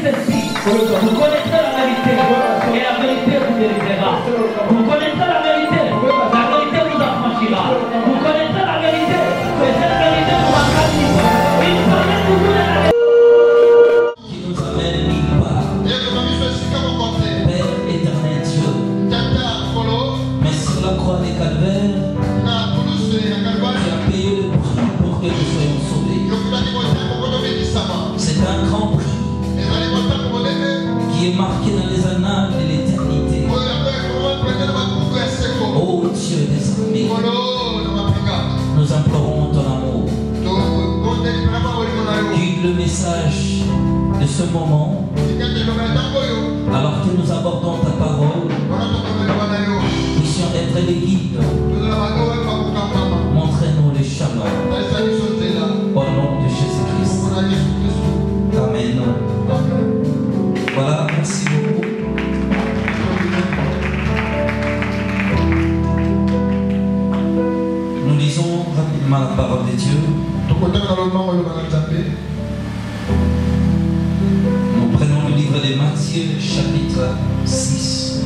ceci. Vous connaissez la vérité et la vérité vous délivrera. Vous connaissez la vérité vous affranchira. Vous connaissez la vérité et cette vérité vous rendra libre. Il fallait toujours la vérité. Qui nous amène nulle part. Père éternel Dieu. Mais sur la croix des Calvaires, tu as payé le prix pour que nous soyons sauvés. C'est un grand prix qui est marqué dans les annales de l'éternité. Oh Dieu des armées, nous implorons ton amour. Guide le message de ce moment, alors que nous abordons ta parole, puissions être les guides. Montrez-nous le chemin. Au nom de Jésus-Christ. Amen. Voilà, merci beaucoup. Nous lisons rapidement la parole de Dieu. Nous prenons le livre de Matthieu, chapitre 6.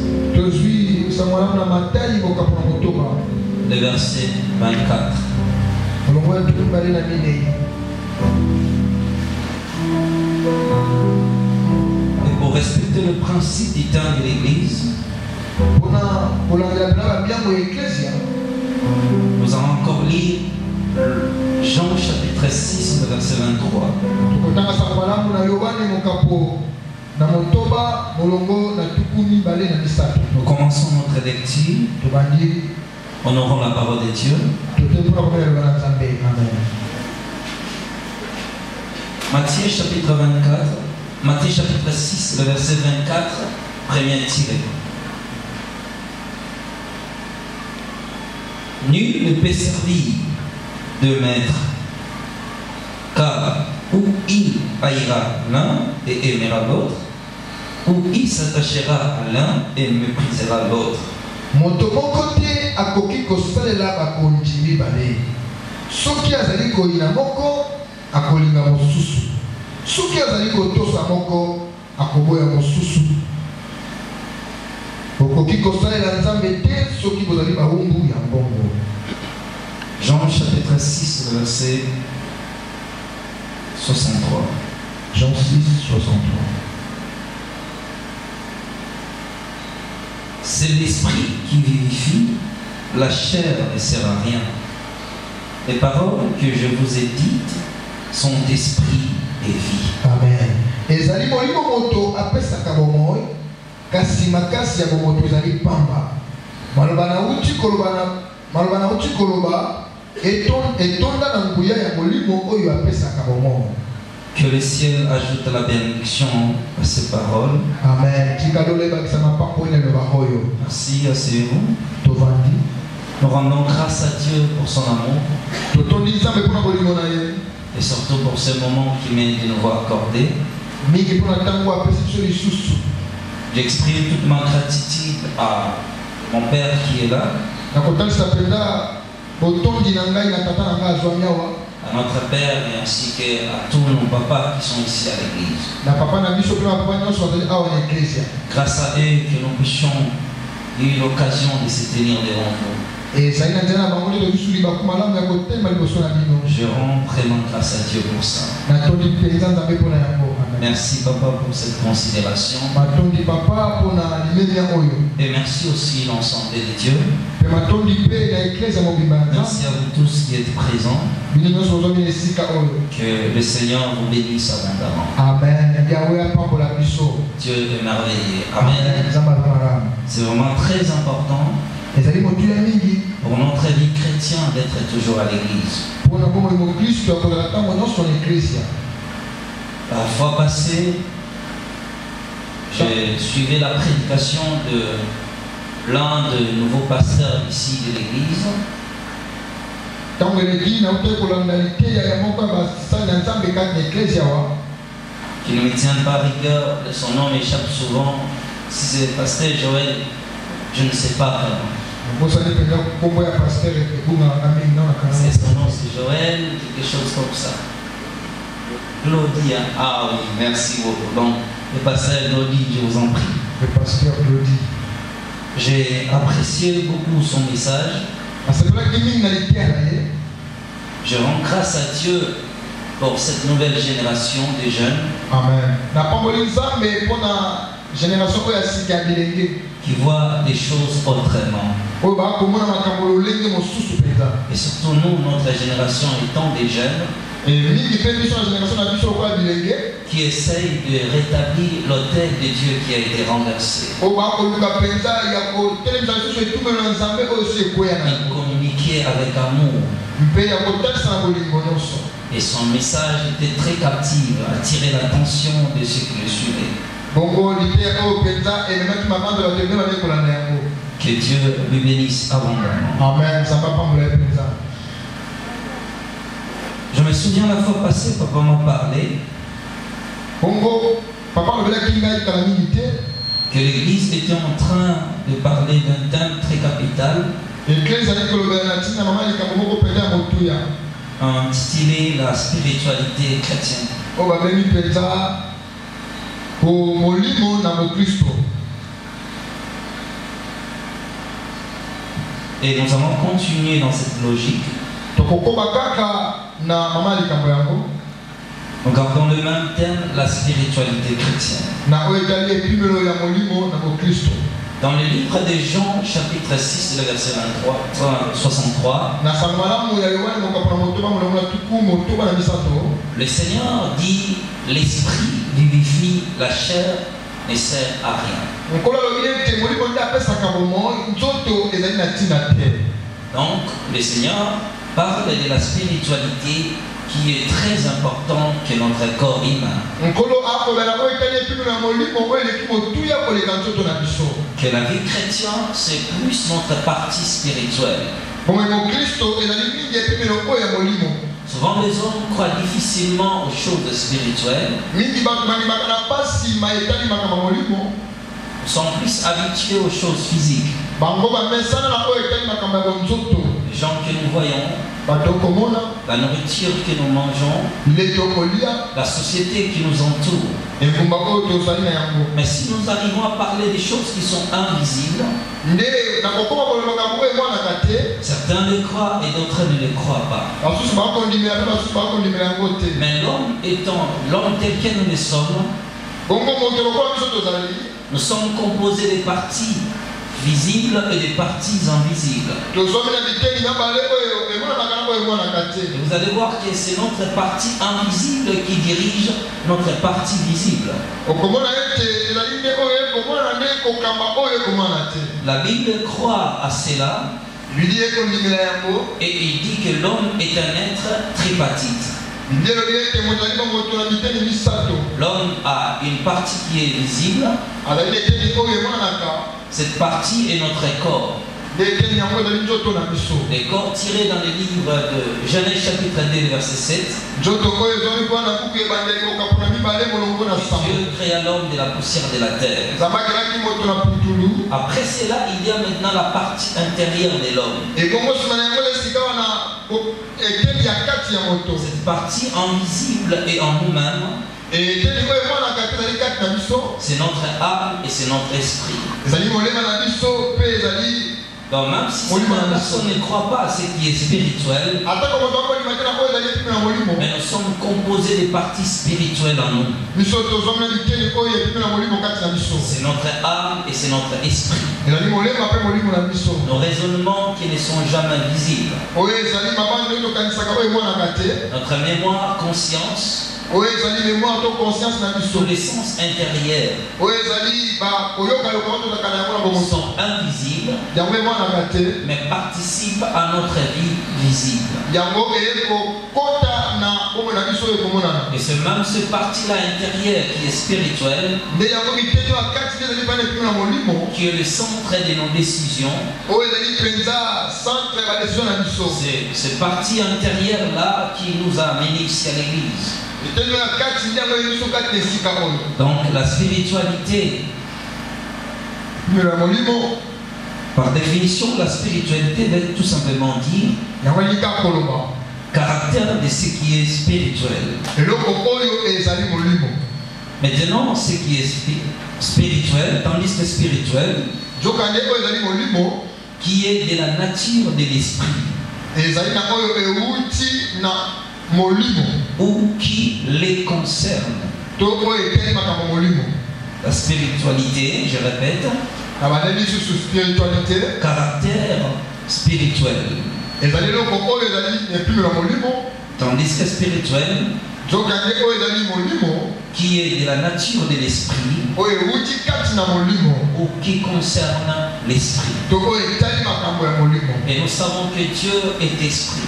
Le verset 24. Et pour respecter le principe du temps de l'Église, nous allons encore lire Jean chapitre 6, le verset 23. Nous commençons notre lecture. Honorons la parole de Dieu. Matthieu chapitre 24, Matthieu chapitre 6, le verset 24, premier tiré. Nul ne peut servir de maître, car ou il haïra l'un et aimera l'autre, ou il s'attachera à l'un et méprisera l'autre. Moto moko te akoki kosalela bakonzi mibale. Soki azali koyina moko akolinga mosusu. Soki azali kotosa moko akoboya mosusu. Okoki kosalela nzambe te soki bozali bawumbu ya mbongo. Jean chapitre 6, verset 63. Jean 6, 63. C'est l'esprit qui vivifie, la chair ne sert à rien. Les paroles que je vous ai dites sont esprit et vie. Amen. Ezali molimo moto apesaka bomoi, kasi makasi ya bomoto ezali pamba. Maloba na uti koloba etonda na nguya ya molimo oyo apesaka bomoi. Que le ciel ajoute la bénédiction à ces paroles. Amen. Merci, asseyez-vous. Nous rendons grâce à Dieu pour son amour. Et surtout pour ce moment qu'il m'est de nouveau accordé. J'exprime toute ma gratitude à mon père qui est là. À notre père et ainsi qu'à tous nos papas qui sont ici à l'église. Grâce à eux que nous puissions eu l'occasion de se tenir devant vous. Je rends vraiment grâce à Dieu pour ça. Merci papa pour cette considération. Et merci aussi l'ensemble de Dieu. Merci à vous tous qui êtes présents. Que le Seigneur vous bénisse abondamment. Amen. Dieu est merveilleux. Amen. C'est vraiment très important pour notre vie chrétienne d'être toujours à l'église. La fois passée, j'ai suivi la prédication de l'un des nouveaux pasteurs ici de l'église. Qui ne me tient pas rigueur, son nom m'échappe souvent. Si c'est pasteur Joël, je ne sais pas vraiment. C'est son nom, c'est Joël, quelque chose comme ça. Claudie. Ah oui, merci beaucoup. Donc, le pasteur Claudie, je vous en prie. Le pasteur Claudie. J'ai apprécié beaucoup son message. Je rends grâce à Dieu pour cette nouvelle génération de jeunes. Amen. Qui voient les choses autrement. Et surtout nous, notre génération étant des jeunes, qui essayent de rétablir l'autel de Dieu qui a été renversé. Et communiquer avec amour. Et son message était très captif, attirer l'attention de ceux qui le suivaient. Que Dieu lui bénisse abondamment. Amen. Je me souviens la fois passée, papa m'a parlé que l'église était en train de parler d'un thème très capital intitulé la spiritualité chrétienne. Et nous allons continuer dans cette logique. Nous gardons le même thème, la spiritualité chrétienne. Dans le livre de Jean, chapitre 6, le verset 63, le Seigneur dit: l'esprit vivifie, la chair ne sert à rien. Donc, le Seigneur parle de la spiritualité qui est très importante que notre corps humain. Que la vie chrétienne, c'est plus notre partie spirituelle. Souvent les hommes croient difficilement aux choses spirituelles. Ils sont plus habitués aux choses physiques. Les gens que nous voyons, la nourriture que nous mangeons, la société qui nous entoure. Mais si nous arrivons à parler des choses qui sont invisibles, certains le croient et d'autres ne le croient pas. Mais l'homme étant l'homme tel que nous le sommes, nous sommes composés des parties visibles et des parties invisibles. Et vous allez voir que c'est notre partie invisible qui dirige notre partie visible. La Bible croit à cela et il dit que l'homme est un être tripartite. L'homme a une partie qui est visible. Cette partie est notre corps. Les corps tirés dans le livre de Genèse chapitre 2 verset 7. Dieu créa l'homme de la poussière de la terre. Après cela, il y a maintenant la partie intérieure de l'homme. Cette partie invisible et en nous-mêmes, c'est notre âme et c'est notre esprit. Donc même si certaines personnes ne croient pas à ce qui est spirituel, mais nous sommes composés des parties spirituelles en nous. C'est notre âme et c'est notre esprit. Nos raisonnements qui ne sont jamais visibles. Notre mémoire, conscience, tous les sens intérieurs sont invisibles, mais participent à notre vie visible. Et c'est même cette partie-là intérieure qui est spirituelle, qui est le centre de nos décisions. C'est cette partie intérieure-là qui nous a amenés ici à l'église. Donc la spiritualité, par définition, la spiritualité veut tout simplement dire caractère de ce qui est spirituel. Maintenant, ce qui est spirituel, tandis que spirituel, qui est de la nature de l'esprit, ou qui les concerne. La spiritualité, je répète, caractère spirituel. Tandis que spirituel, qui est de la nature de l'esprit, ou qui concerne l'esprit. Et nous savons que Dieu est esprit.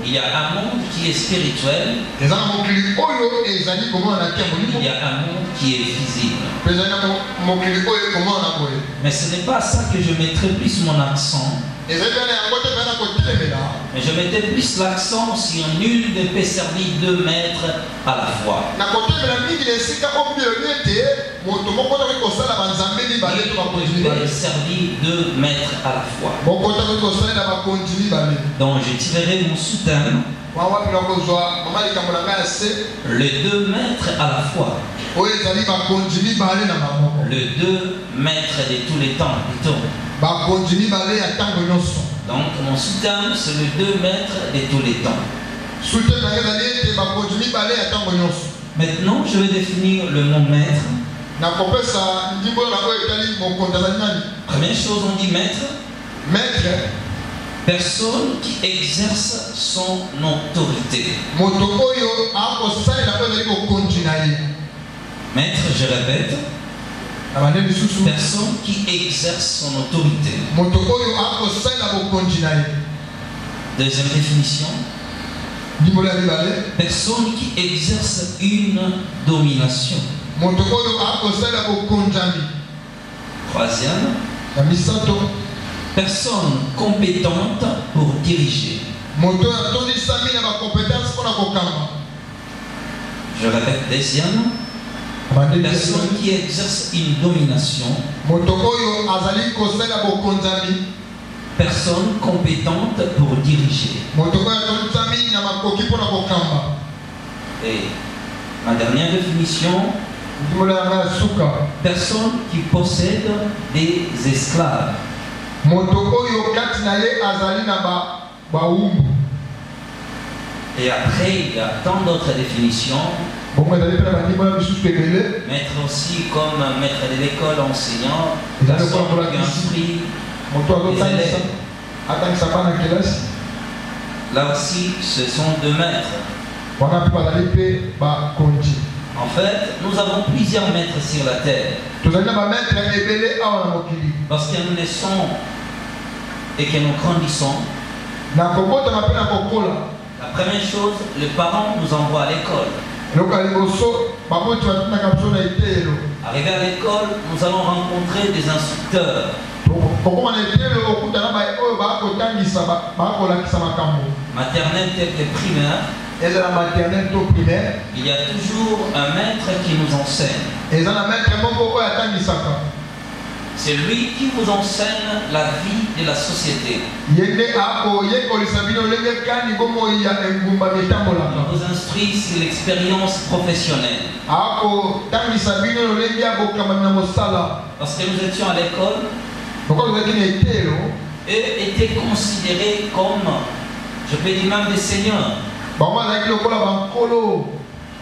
Il y a un monde qui est spirituel. Il y a un monde qui est visible. Mais ce n'est pas ça que je mettrai plus mon accent. Mais je mettais plus l'accent sur nul ne peut servir 2 maîtres à la fois. Il ne peut servir 2 maîtres à la fois. Donc je tirerai mon sous-thème. Les 2 maîtres à la fois. Le 2 maîtres de tous les temps, plutôt. Donc mon sous-thème, c'est le 2 maîtres de tous les temps. Maintenant, je vais définir le mot maître. Première chose, on dit maître. Maître. Personne qui exerce son autorité. Maître, je répète. Personne qui exerce son autorité. Deuxième définition. Personne qui exerce une domination. Troisième. Personne compétente pour diriger. Je répète, deuxième. Personne qui exerce une domination. Personne compétente pour diriger. Et ma dernière définition, personne qui possède des esclaves. Et après, il y a tant d'autres définitions. Maître aussi comme maître de l'école, enseignant, personne qui instruit les élèves. Là aussi, ce sont 2 maîtres. En fait, nous avons plusieurs maîtres sur la terre. Lorsque nous naissons et que nous grandissons, la première chose, les parents nous envoient à l'école. Arrivé à l'école, nous allons rencontrer des instructeurs. Maternelle telle que primaire. Il y a toujours un maître qui nous enseigne. C'est lui qui vous enseigne la vie de la société. Il vous instruit sur l'expérience professionnelle. Lorsque nous étions à l'école, eux étaient considérés comme, je peux dire même des seigneurs.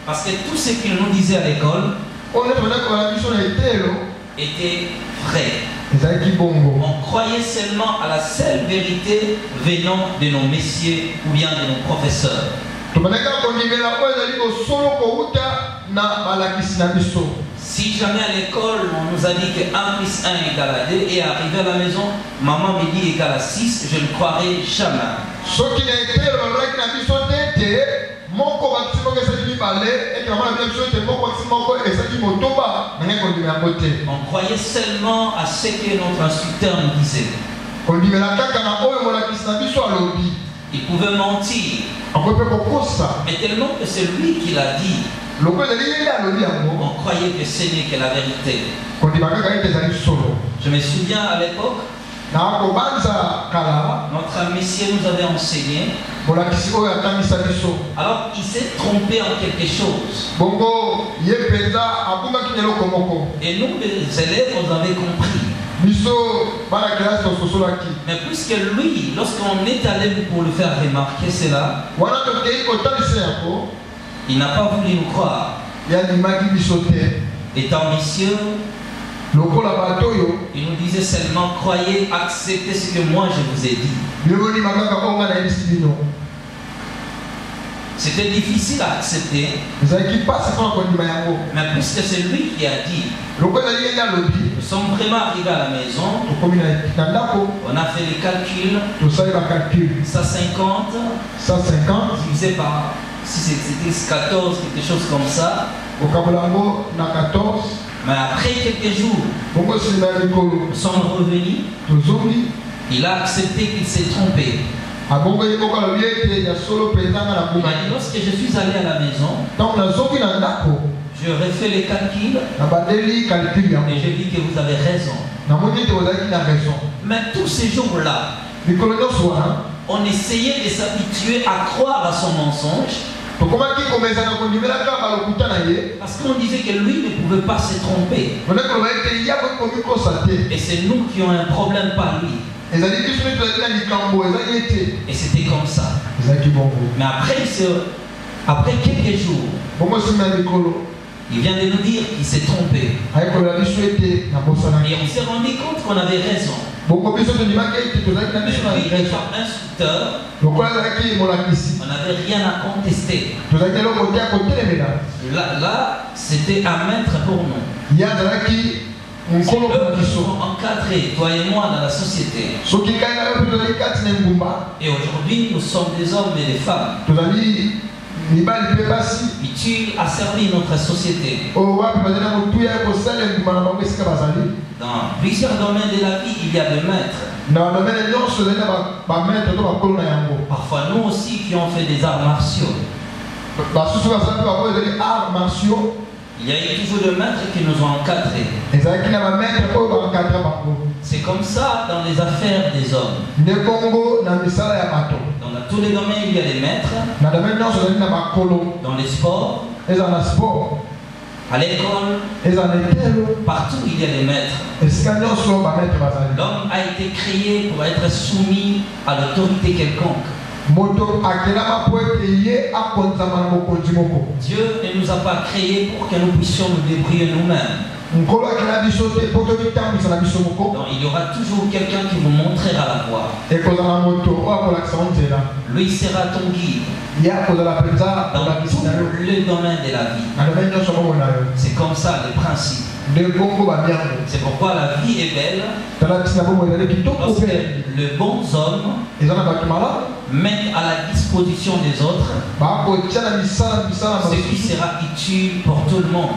Parce que tout ce qu'ils nous disaient à l'école était vrai. On croyait seulement à la seule vérité venant de nos messieurs ou bien de nos professeurs. Si jamais à l'école on nous a dit que 1 plus 1 égale à 2 et arrivé à la maison, maman me dit égale à 6, je ne croirais jamais. On croyait seulement à ce que notre instructeur nous disait. Il pouvait mentir, mais tellement que c'est lui qui l'a dit, on croyait que ce n'est que la vérité. Je me souviens à l'époque, Notre Messie nous avait enseigné. Alors il s'est trompé en quelque chose. Et nous les élèves, on avait compris. Mais puisque lui, lorsqu'on est allé pour le faire remarquer cela, il n'a pas voulu nous croire. Étant ambitieux, il nous disait seulement croyez, acceptez ce que moi je vous ai dit. C'était difficile à accepter. Mais puisque c'est lui qui a dit, nous sommes vraiment arrivés à la maison, on a fait les calculs, 150 divisé par, si c'était 14, quelque chose comme ça. Mais après quelques jours, nous sommes revenus, il a accepté qu'il s'est trompé. Lorsque je suis allé à la maison, je refais les calculs et je dis que vous avez raison. Mais tous ces jours-là, on essayait de s'habituer à croire à son mensonge. Parce qu'on disait que lui ne pouvait pas se tromper. Et c'est nous qui avons un problème par lui. Et c'était comme ça. Mais après quelques jours, il vient de nous dire qu'il s'est trompé. Et on s'est rendu compte qu'on avait raison. Mais lui étant instructeur, on n'avait rien à contester. Là c'était un maître pour nous. C'est eux qui sont encadrés, toi et moi, dans la société. Et aujourd'hui, nous sommes des hommes et des femmes. Et tu as servi notre société. Dans plusieurs domaines de la vie, il y a des maîtres. Parfois, nous aussi qui ont fait des arts martiaux. Il y a eu toujours des maîtres qui nous ont encadrés. C'est comme ça dans les affaires des hommes. Dans tous les domaines, il y a des maîtres. Dans les sports, à l'école, partout il y a des maîtres. L'homme a été créé pour être soumis à l'autorité quelconque. Dieu ne nous a pas créés pour que nous puissions nous débrouiller nous-mêmes. Donc il y aura toujours quelqu'un qui vous montrera la voie. Lui sera ton guide dans tous les domaines de la vie. C'est comme ça le principe. C'est pourquoi la vie est belle lorsque le bon homme met à la disposition des autres ce qui sera utile pour tout le monde.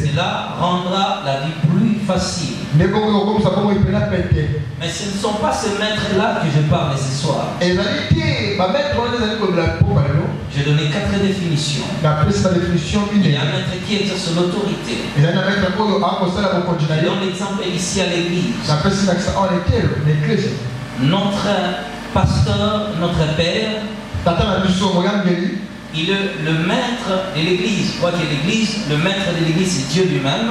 Cela rendra la vie plus facile. Mais ce ne sont pas ces maîtres-là que je parle ce soir. J'ai donné 4 définitions. Il y a un maître qui exerce l'autorité. Et dans l'exemple ici à l'église, notre pasteur, notre père, il est le maître de l'église. Quoi que l'église, le maître de l'église, c'est Dieu lui-même.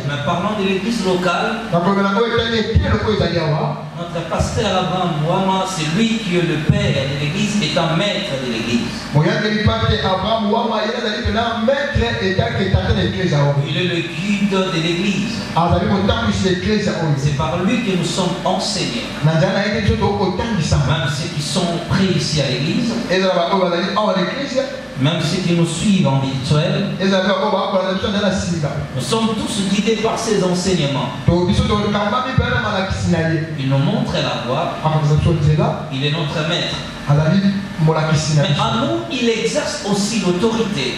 Mais parlons de l'église locale. Notre pasteur Abraham Wama, c'est lui qui est le père de l'église, est un maître de l'église. Il est le guide de l'église. C'est par lui que nous sommes enseignés. Même ceux qui sont pris ici à l'église, même ceux qui nous suivent en virtuel, nous sommes tous guidés par ces enseignements. Il nous montre la voie. Il est notre maître. Mais à nous, il exerce aussi l'autorité.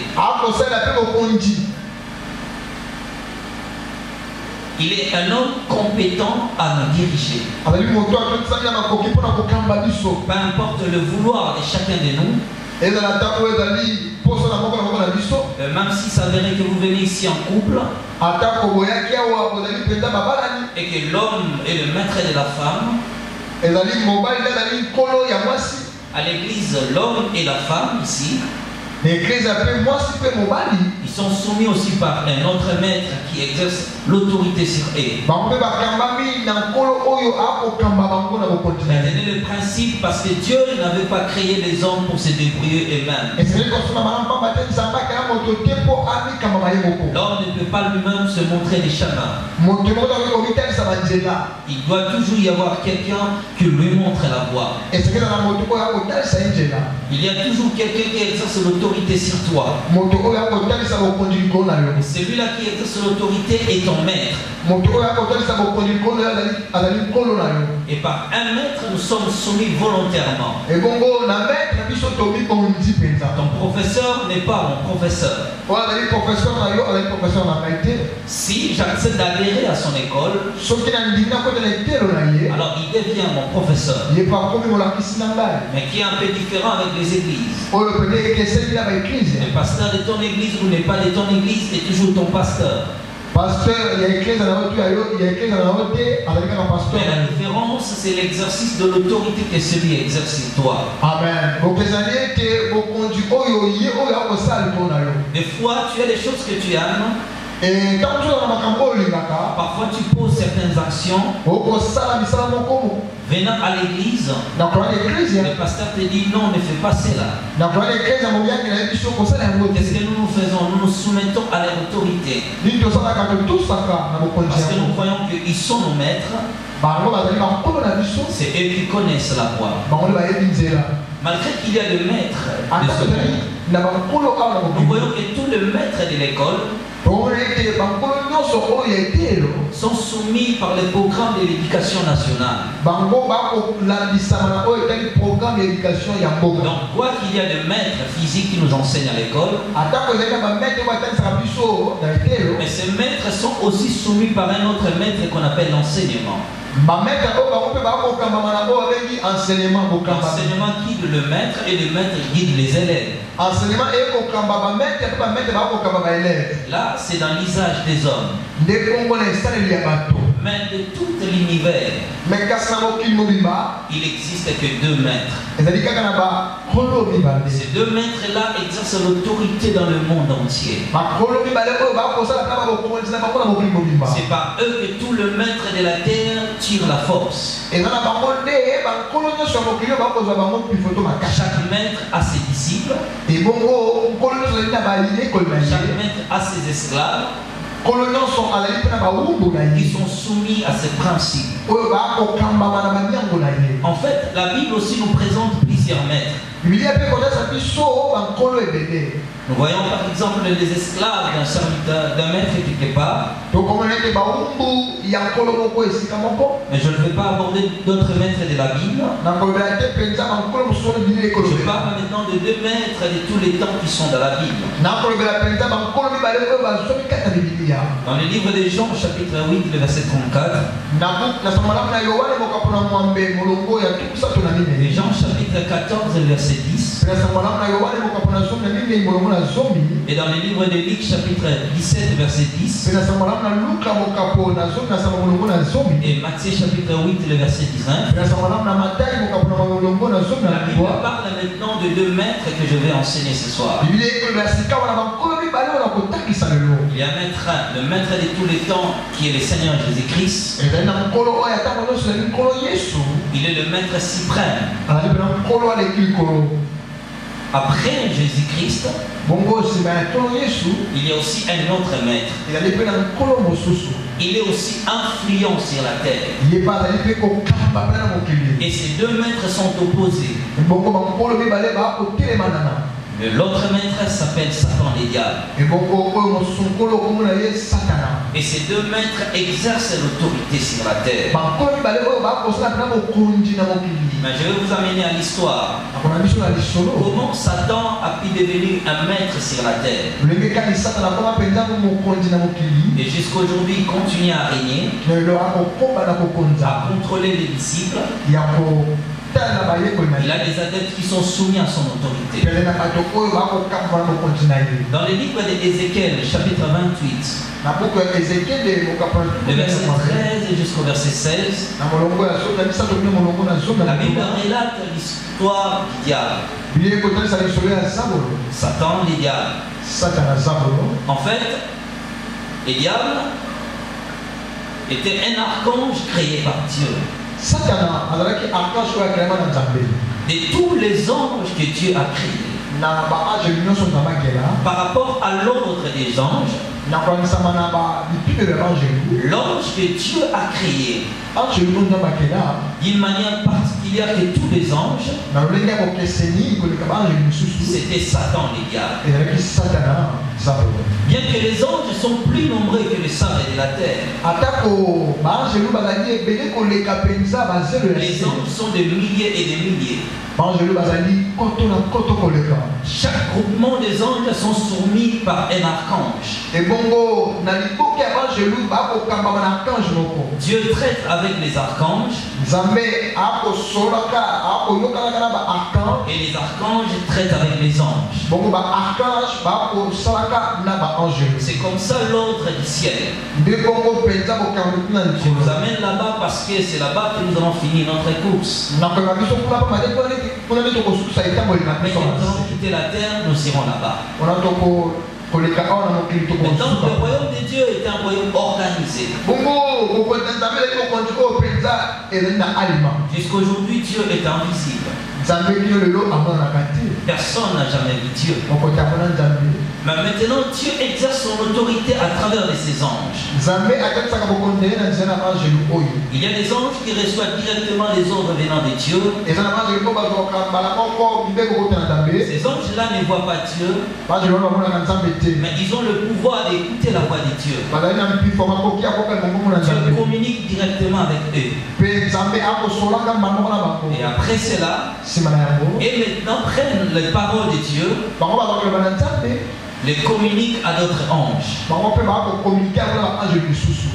Il est un homme compétent à nous diriger. Peu importe le vouloir de chacun de nous, Même si ça s'avérait que vous venez ici en couple, et que l'homme est le maître de la femme, à l'église, l'homme et la femme ici, ils sont soumis aussi par un autre maître qui exerce l'autorité sur eux. Maintenez le principe parce que Dieu n'avait pas créé les hommes pour se débrouiller eux-mêmes. L'homme ne peut pas lui-même se montrer des chemins. Il doit toujours y avoir quelqu'un qui lui montre la voie. Il y a toujours quelqu'un qui exerce l'autorité sur toi. Celui-là qui exerce l'autorité est ton maître. Et par un maître, nous sommes soumis volontairement. Ton professeur n'est pas mon professeur. Si j'accepte d'adhérer à son école, alors il devient mon professeur. Mais qui est un peu différent avec les églises. Le pasteur de ton église ou n'est pas de ton église est toujours ton pasteur. Mais la différence, c'est l'exercice de l'autorité que celui exerce sur toi. Amen. Des fois, tu as des choses que tu aimes. Parfois tu poses certaines actions. Venant à l'église, le pasteur te dit non, ne fais pas cela. Qu'est-ce que nous faisons? Nous nous soumettons à leur autorité. Parce que nous croyons qu'ils sont nos maîtres. C'est eux qui connaissent la voie. Malgré qu'il y a des maîtres de ce monde, nous voyons que tous les maîtres de l'école sont soumis par les programmes de l'éducation nationale. Donc, quoi qu'il y a de maîtres physiques qui nous enseignent à l'école, mais ces maîtres sont aussi soumis par un autre maître qu'on appelle l'enseignement. L'enseignement guide le maître et le maître guide les élèves. Là, c'est dans l'usage des hommes. Mais de tout l'univers, il n'existe que deux maîtres. Ces deux maîtres-là exercent l'autorité dans le monde entier. C'est par eux que tout le maître de la terre tire la force. Chaque maître a ses disciples. Chaque maître a ses esclaves. Ils sont soumis à ces principes. En fait, la Bible aussi nous présente plusieurs maîtres. Nous voyons par exemple les esclaves d'un serviteur, d'un maître quelque part. Mais je ne vais pas aborder d'autres maîtres de la Bible. Je parle maintenant de deux maîtres de tous les temps qui sont dans la Bible. Dans le livre de Jean, chapitre 8, le verset 34. Et Jean, chapitre 14, le verset 10. Et dans le livre de Luc, chapitre 17, verset 10. Et Matthieu, chapitre 8, le verset 19. La Bible parle maintenant de deux maîtres que je vais enseigner ce soir. Il y a un maître, le maître de tous les temps, qui est le Seigneur Jésus-Christ. Il est le maître suprême. Après Jésus-Christ, il y a aussi un autre maître. Il est aussi influent sur la terre. Et ces deux maîtres sont opposés. L'autre maître s'appelle Satan le diable. Et ces deux maîtres exercent l'autorité sur la terre. Mais je vais vous amener à l'histoire. Comment Satan a pu devenir un maître sur la terre. Et jusqu'à aujourd'hui, il continue à régner, à contrôler les disciples. Il a des adeptes qui sont soumis à son autorité. Dans le livre d'Ézéchiel, chapitre 28, le verset 13 jusqu'au verset 16, la Bible relate l'histoire du diable. Satan, les diables. En fait, les diables étaient un archange créé par Dieu. De tous les anges que Dieu a créés, par rapport à l'ordre des anges, l'ange que Dieu a créé d'une manière particulière que tous les anges, c'était Satan, les diables. Bien que les anges sont plus nombreux que les sable de la terre, les anges sont des milliers et des milliers. Chaque groupement des anges sont soumis par un archange. Dieu traite avec les archanges et les archanges traitent avec les anges. C'est comme ça l'ordre du ciel. Je vous amène là-bas parce que c'est là-bas que nous allons finir notre course. Mais quand nous allons quitter la terre, nous serons là-bas. Maintenant, le royaume de Dieu est un royaume organisé. Jusqu'aujourd'hui, Dieu est invisible. Personne n'a jamais vu Dieu. Mais maintenant, Dieu exerce son autorité à travers ses anges. Il y a des anges qui reçoivent directement les ordres venant de Dieu. Ces anges-là ne voient pas Dieu, mais ils ont le pouvoir d'écouter la voix de Dieu. Dieu communique directement avec eux. Et après cela, et maintenant prennent les paroles de Dieu, les communiquent à d'autres anges.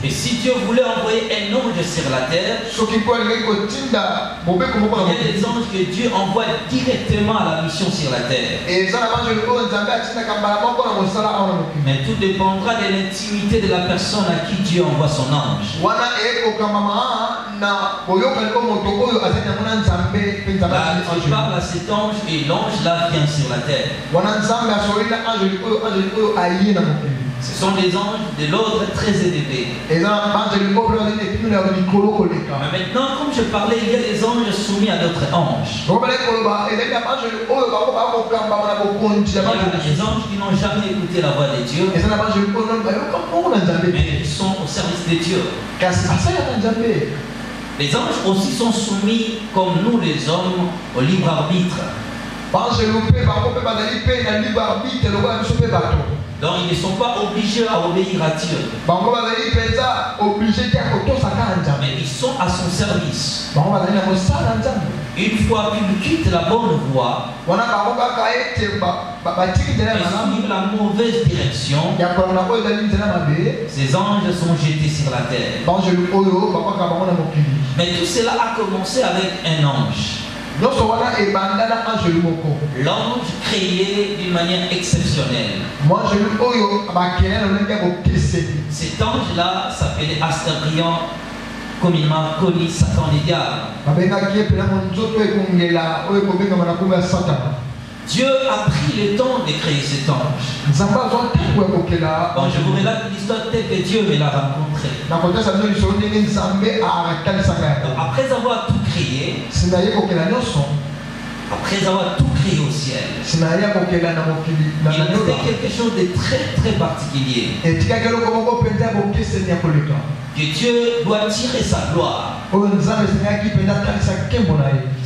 Et si Dieu voulait envoyer un ange sur la terre, il y a des anges que Dieu envoie directement à la mission sur la terre. Mais tout dépendra de l'intimité de la personne à qui Dieu envoie son ange. Là, tu parles à cet ange et l'ange là vient sur la terre. Ce sont des anges de l'ordre très élevé. Mais maintenant, comme je parlais, il y a des anges soumis à d'autres anges. Il y a des anges qui n'ont jamais écouté la voix de Dieu, mais qui sont au service de Dieu. Les anges aussi sont soumis, comme nous les hommes, au libre arbitre. Donc ils ne sont pas obligés à obéir à Dieu. Mais ils sont à son service. Une fois qu'ils quittent la bonne voie et suivent la mauvaise direction, ces anges sont jetés sur la terre. Mais tout cela a commencé avec un ange. L'ange créé d'une manière exceptionnelle. Cet ange-là s'appelait Asterion, communément connu Satan les diables. Dieu a pris le temps de créer cet ange. Bon, je vous relate l'histoire telle que Dieu me l'a rencontré. Après avoir tout créé, après avoir tout créé au ciel, il restait quelque chose de très très particulier. Que Dieu doit tirer sa gloire.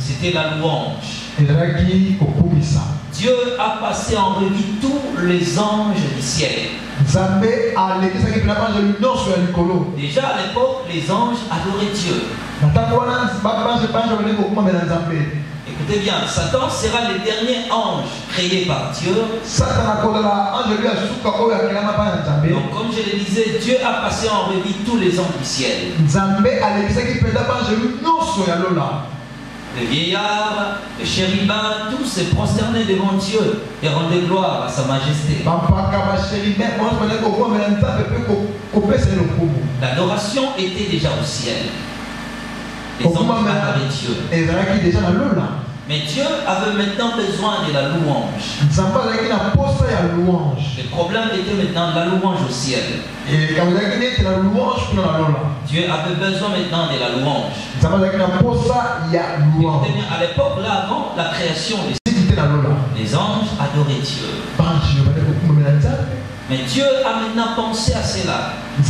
C'était la louange. Dieu a passé en revue tous les anges du ciel. Déjà à l'époque, les anges adoraient Dieu. Écoutez bien, Satan sera le dernier ange créé par Dieu. Donc comme je le disais, Dieu a passé en revue tous les anges du ciel. Les vieillards, les chérubins, tous se prosternaient devant Dieu et rendaient gloire à sa majesté. L'adoration était déjà au ciel. Les hommes adoraient Dieu. Mais Dieu avait maintenant besoin de la louange. Le problème était maintenant de la louange au ciel. Dieu avait besoin maintenant de la louange. À l'époque, là, avant la création, les anges adoraient Dieu. Mais Dieu a maintenant pensé à cela. Il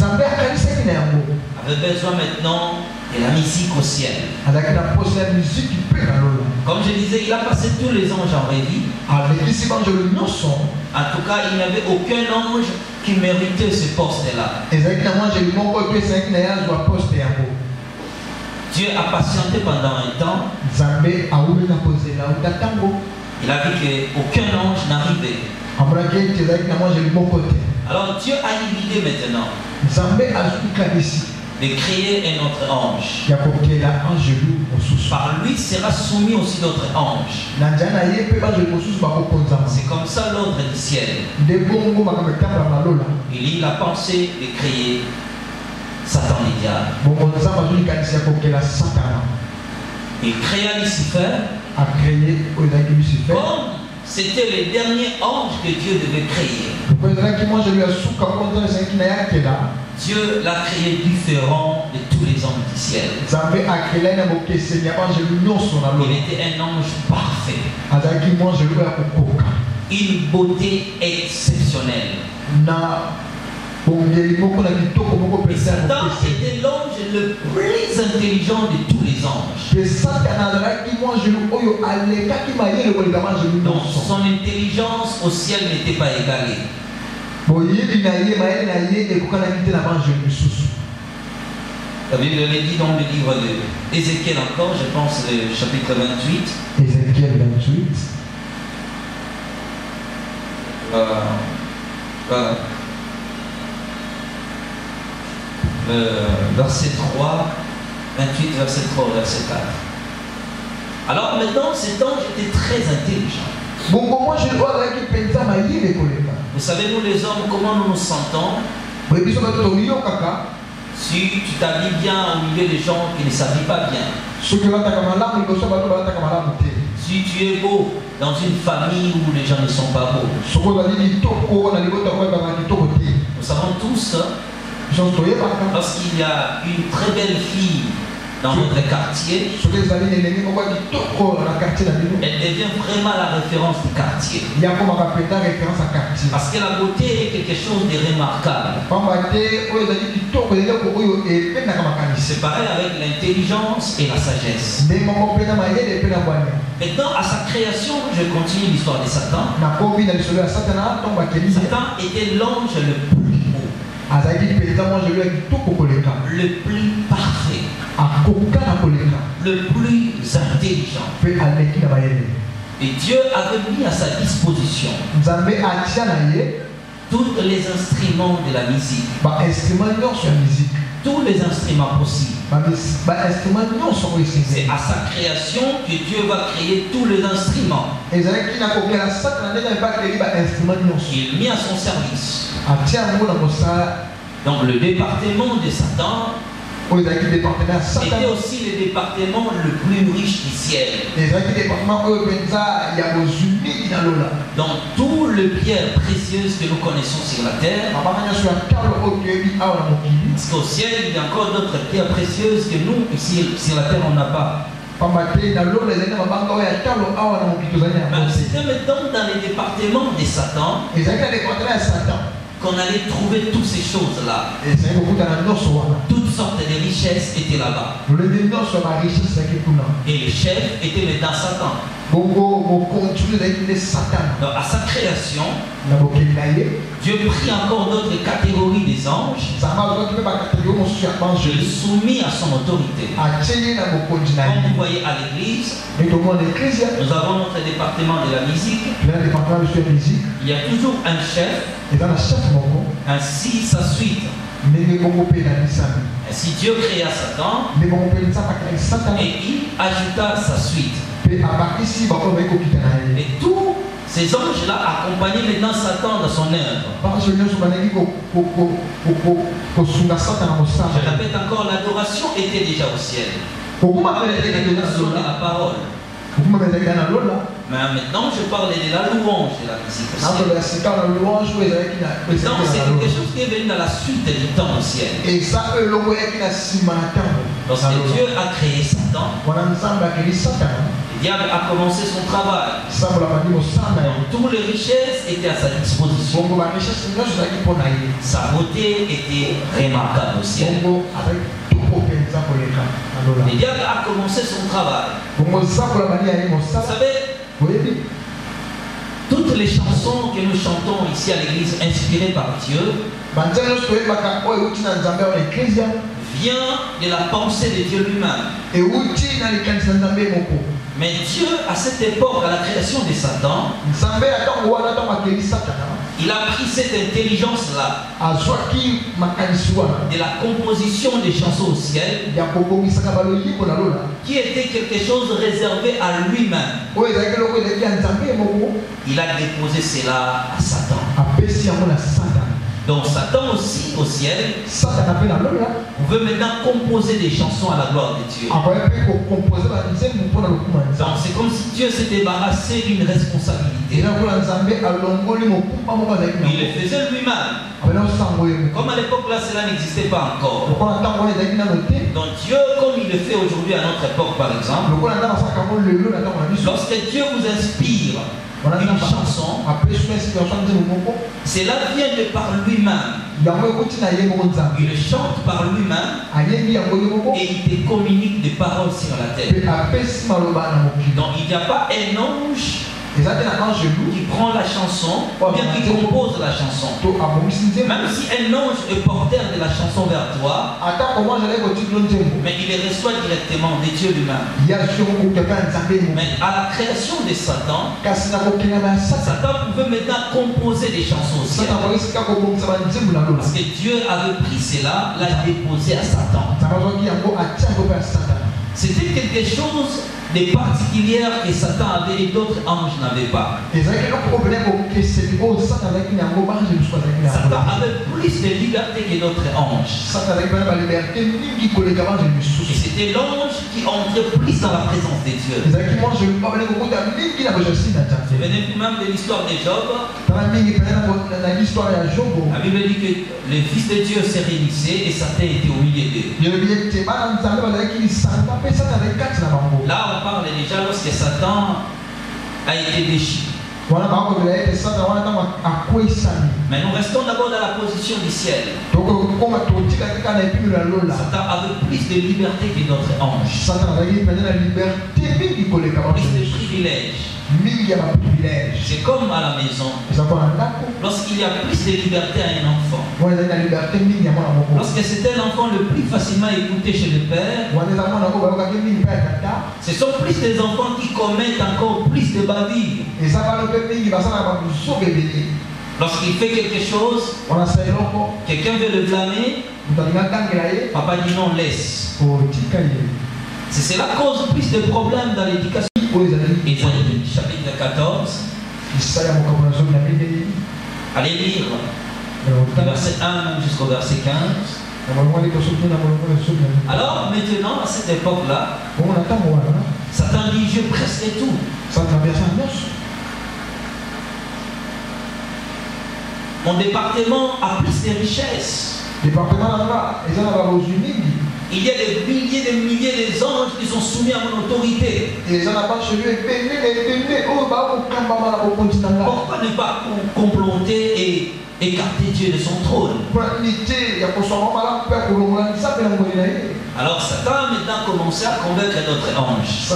avait besoin maintenant de la musique au ciel. Comme je disais, il a passé tous les anges en revue. En tout cas, il n'y avait aucun ange qui méritait ce poste-là. Dieu a patienté pendant un temps. Il a vu qu'aucun ange n'arrivait. Alors Dieu a une idée maintenant de créer un autre ange. Par lui sera soumis aussi d'autres anges. C'est comme ça l'ordre du ciel. Il a pensé de créer Satan et diable. Il créa Lucifer. Comme c'était le dernier ange que Dieu devait créer. Dieu l'a créé différent de tous les anges du ciel. Il était un ange parfait. Une beauté exceptionnelle. Et Satan était l'ange le plus intelligent de tous les anges. Donc son intelligence au ciel n'était pas égalée. La Bible le dit dans le livre d'Ézéchiel encore, je pense le chapitre 28. Ézéchiel 28. Verset 3, 28, verset 3, verset 4. Alors maintenant, cet ange était très intelligent. Vous savez, nous les hommes, comment nous nous sentons? Si tu t'habilles bien au milieu des gens qui ne s'habillent pas bien. Si tu es beau dans une famille où les gens ne sont pas beaux. Nous savons tous, lorsqu'il y a une très belle fille dans notre quartier, elle devient vraiment la référence du quartier. Parce que la beauté est quelque chose de remarquable. C'est pareil avec l'intelligence et la sagesse. Maintenant, à sa création, je continue l'histoire de Satan. Satan était l'ange le plus beau, le plus parfait, le plus intelligent. Et Dieu avait mis à sa disposition tous les instruments de la musique, tous les instruments possibles. C'est à sa création que Dieu va créer tous les instruments. Il mit à son service. Donc le département de Satan était aussi le département le plus riche du ciel. Donc toutes les pierres précieuses que nous connaissons sur la terre, parce qu'au ciel il y a encore d'autres pierres précieuses que nous ici sur la terre on n'a pas. C'était maintenant dans le département de Satan qu'on allait trouver toutes ces choses-là. Toutes sortes de richesses étaient là-bas. Et le chef était maintenant Satan. Donc à sa création, Dieu prit encore d'autres catégories des anges et les soumit à son autorité. Comme vous voyez à l'église, nous avons notre département de la musique. Il y a toujours un chef, ainsi sa suite. Si Dieu créa Satan, et il ajouta sa suite. Et tous ces anges-là accompagnaient maintenant Satan dans son œuvre. Je répète encore, l'adoration était déjà au ciel. L'adoration de la parole. Mais maintenant, je parle de la louange de la musique au ciel. Maintenant, c'est quelque chose qui est venu dans la suite du temps au ciel. Lorsque Dieu a créé Satan, le diable a commencé son travail. Toutes les richesses étaient à sa disposition. Sa beauté était remarquable au ciel. Le diable a commencé son travail. Vous savez, toutes les chansons que nous chantons ici à l'église inspirées par Dieu vient de la pensée de Dieu lui-même. Mais Dieu, à cette époque, à la création de Satan, il a pris cette intelligence-là de la composition des chansons au ciel, qui était quelque chose réservé à lui-même. Il a déposé cela à Satan. Donc Satan aussi au ciel veut maintenant composer des chansons à la gloire de Dieu. Donc c'est comme si Dieu s'est débarrassé d'une responsabilité. Il le faisait lui-même. Comme à l'époque là cela n'existait pas encore. Donc Dieu, comme il le fait aujourd'hui à notre époque par exemple, lorsque Dieu vous inspire une chanson, cela vient de par lui-même. Il le chante par lui-même et il te communique des paroles sur la terre. Donc il n'y a pas un ange qui prend la chanson, bien qui compose la chanson. Même si un ange est porteur de la chanson vers toi, mais il les reçoit directement de Dieu lui-même. Mais à la création de Satan, Satan pouvait maintenant composer des chansons au ciel. Parce que Dieu avait pris cela, l'a déposé à Satan. C'était quelque chose de particulier que Satan avait et d'autres anges n'avaient pas. Satan avait plus de liberté que d'autres anges. Et c'était l'ange qui entrait plus dans la présence de Dieu. Venez même de l'histoire de Job. La Bible dit que les fils de Dieu se réunissaient et Satan était au milieu d'eux. Là, on parle déjà lorsque Satan a été déchiré. Mais nous restons d'abord dans la position du ciel. Satan avait plus de liberté que d'autres anges. Plus de privilèges. C'est comme à la maison. Lorsqu'il y a plus de liberté à un enfant. Lorsque c'est un enfant le plus facilement écouté chez le père, ce sont plus des enfants qui commettent encore plus de bavures. Lorsqu'il fait quelque chose, quelqu'un veut le blâmer, papa dit non, laisse. C'est la cause plus de problèmes dans l'éducation. Ésaïe chapitre 14. Allez lire du verset 1 jusqu'au verset 15. Alors maintenant, à cette époque-là, Satan dit je presque tout. Mon département a plus de richesses. Il y a des milliers d'anges qui sont soumis à mon autorité. Pourquoi ne pas comploter et écarter Dieu de son trône? Alors Satan a maintenant commencé à convaincre d'autres anges.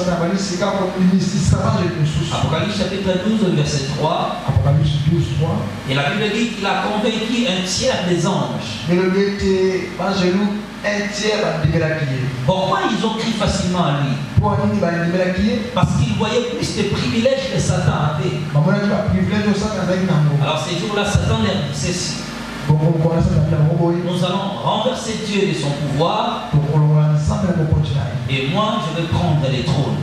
Apocalypse chapitre 12, verset 3. Et la Bible dit qu'il a convaincu un tiers des anges. Pourquoi ils ont crié facilement à lui? Parce qu'ils voyaient plus de privilèges que Satan avait. Alors ces jours-là, Satan leur dit ceci. Nous allons renverser Dieu de son pouvoir. Et moi, je vais prendre les trônes.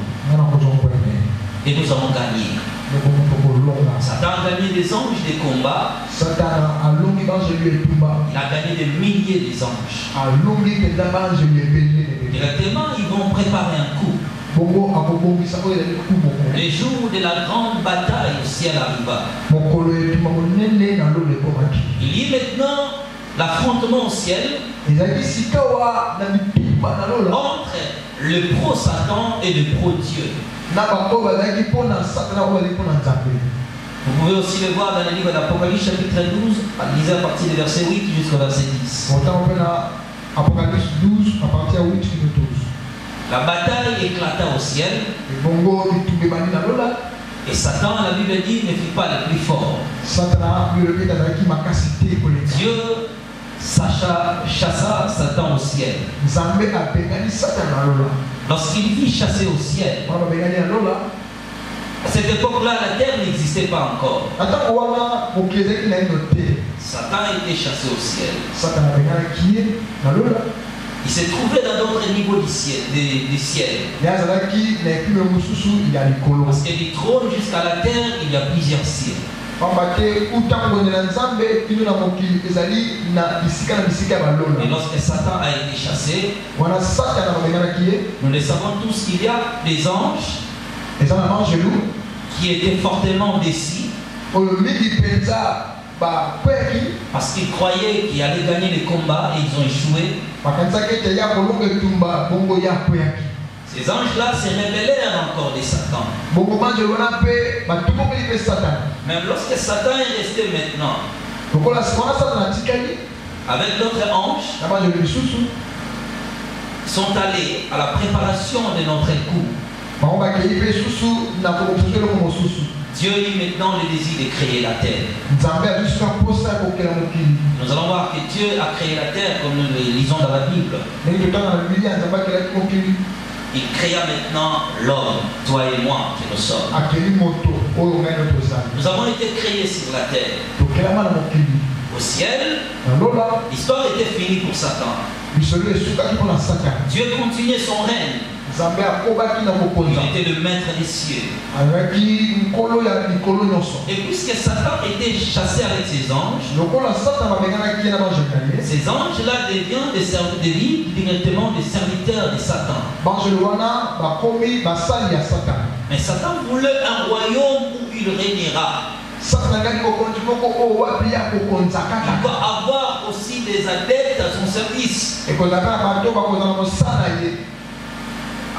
Et nous allons gagner. Satan a gagné des anges des combats. Il a gagné des milliers d'anges. Directement, ils vont préparer un coup. Le jour de la grande bataille au ciel arriva. Il y a maintenant l'affrontement au ciel entre le pro-Satan et le pro-Dieu. Vous pouvez aussi le voir dans le livre d'Apocalypse chapitre 12, lisez à partir du verset 8 jusqu'au verset 10. Apocalypse 12, à partir de 8 jusqu'au 12. La bataille éclata au ciel. Et Satan, la Bible dit, ne fut pas le plus fort. Dieu chassa Satan au ciel. Lorsqu'il vit chasser au ciel, à cette époque-là, la terre n'existait pas encore. Satan était chassé au ciel. Il s'est trouvé dans d'autres niveaux du ciel. Parce que du trône jusqu'à la terre, il y a plusieurs ciels. Et lorsque Satan a été chassé, nous le savons tous qu'il y a des anges qui étaient fortement déçus. Parce qu'ils croyaient qu'ils allaient gagner les combats et ils ont échoué. Ces anges-là se rebellèrent encore de Satan. Même lorsque Satan est resté maintenant avec d'autres anges, sont allés à la préparation de notre coup. Dieu eut maintenant le désir de créer la terre. Nous allons voir que Dieu a créé la terre comme nous le lisons dans la Bible. Il créa maintenant l'homme, toi et moi qui nous sommes. Nous avons été créés sur la terre. Au ciel, l'histoire était finie pour Satan. Dieu continuait son règne. Il était le maître des cieux. Et puisque Satan était chassé avec ses anges, ces anges-là deviennent directement des serviteurs de Satan. Mais Satan voulait un royaume où il régnera. Il doit avoir aussi des adeptes à son service.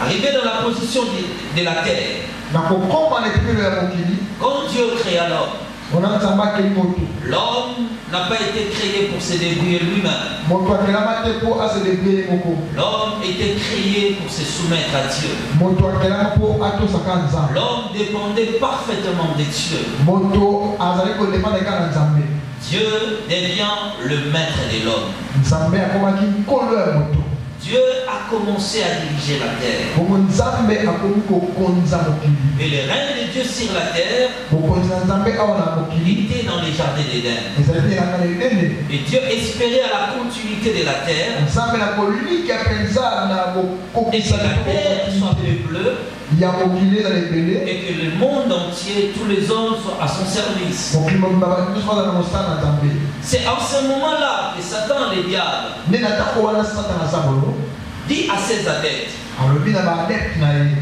Arrivé dans la position de la terre, quand Dieu créa l'homme, l'homme n'a pas été créé pour se débrouiller lui-même. L'homme était créé pour se soumettre à Dieu. L'homme dépendait parfaitement de Dieu. Dieu devient le maître de l'homme. Dieu a commencé à diriger la terre. Et le règne de Dieu sur la terre, il était dans les jardins d'Éden. Et Dieu espérait à la continuité de la terre. Et que la terre soit peuplée. Et que le monde entier, tous les hommes soient à son service. C'est en ce moment-là que Satan, le diable, dit à ses adeptes,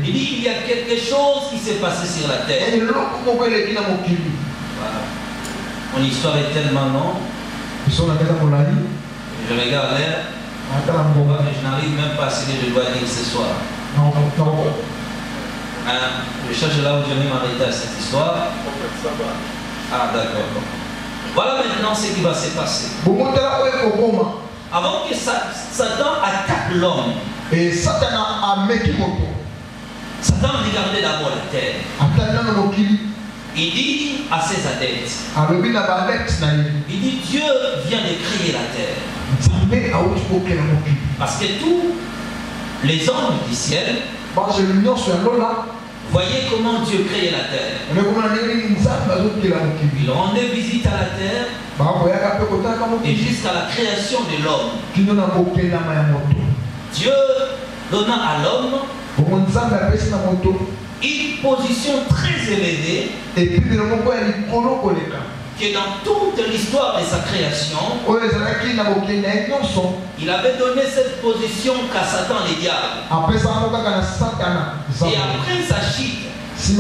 il dit il y a quelque chose qui s'est passé sur la terre. Voilà. Mon histoire est tellement longue. Je regarde l'air. Je n'arrive même pas à ce que je dois dire ce soir. Je cherche là où je vais m'arrêter à cette histoire. Ah d'accord. Voilà maintenant ce qui va se passer. Avant que Satan attaque l'homme, Satan regardait d'abord la terre. Il dit à ses adeptes, il dit Dieu vient de créer la terre. Parce que tous les anges du ciel voyez comment Dieu crée la terre. Il rendait visite à la terre et jusqu'à la création de l'homme. Dieu donna à l'homme une position très élevée que dans toute l'histoire de sa création, il avait donné cette position qu'à Satan les diables. Et après sa chute, Dieu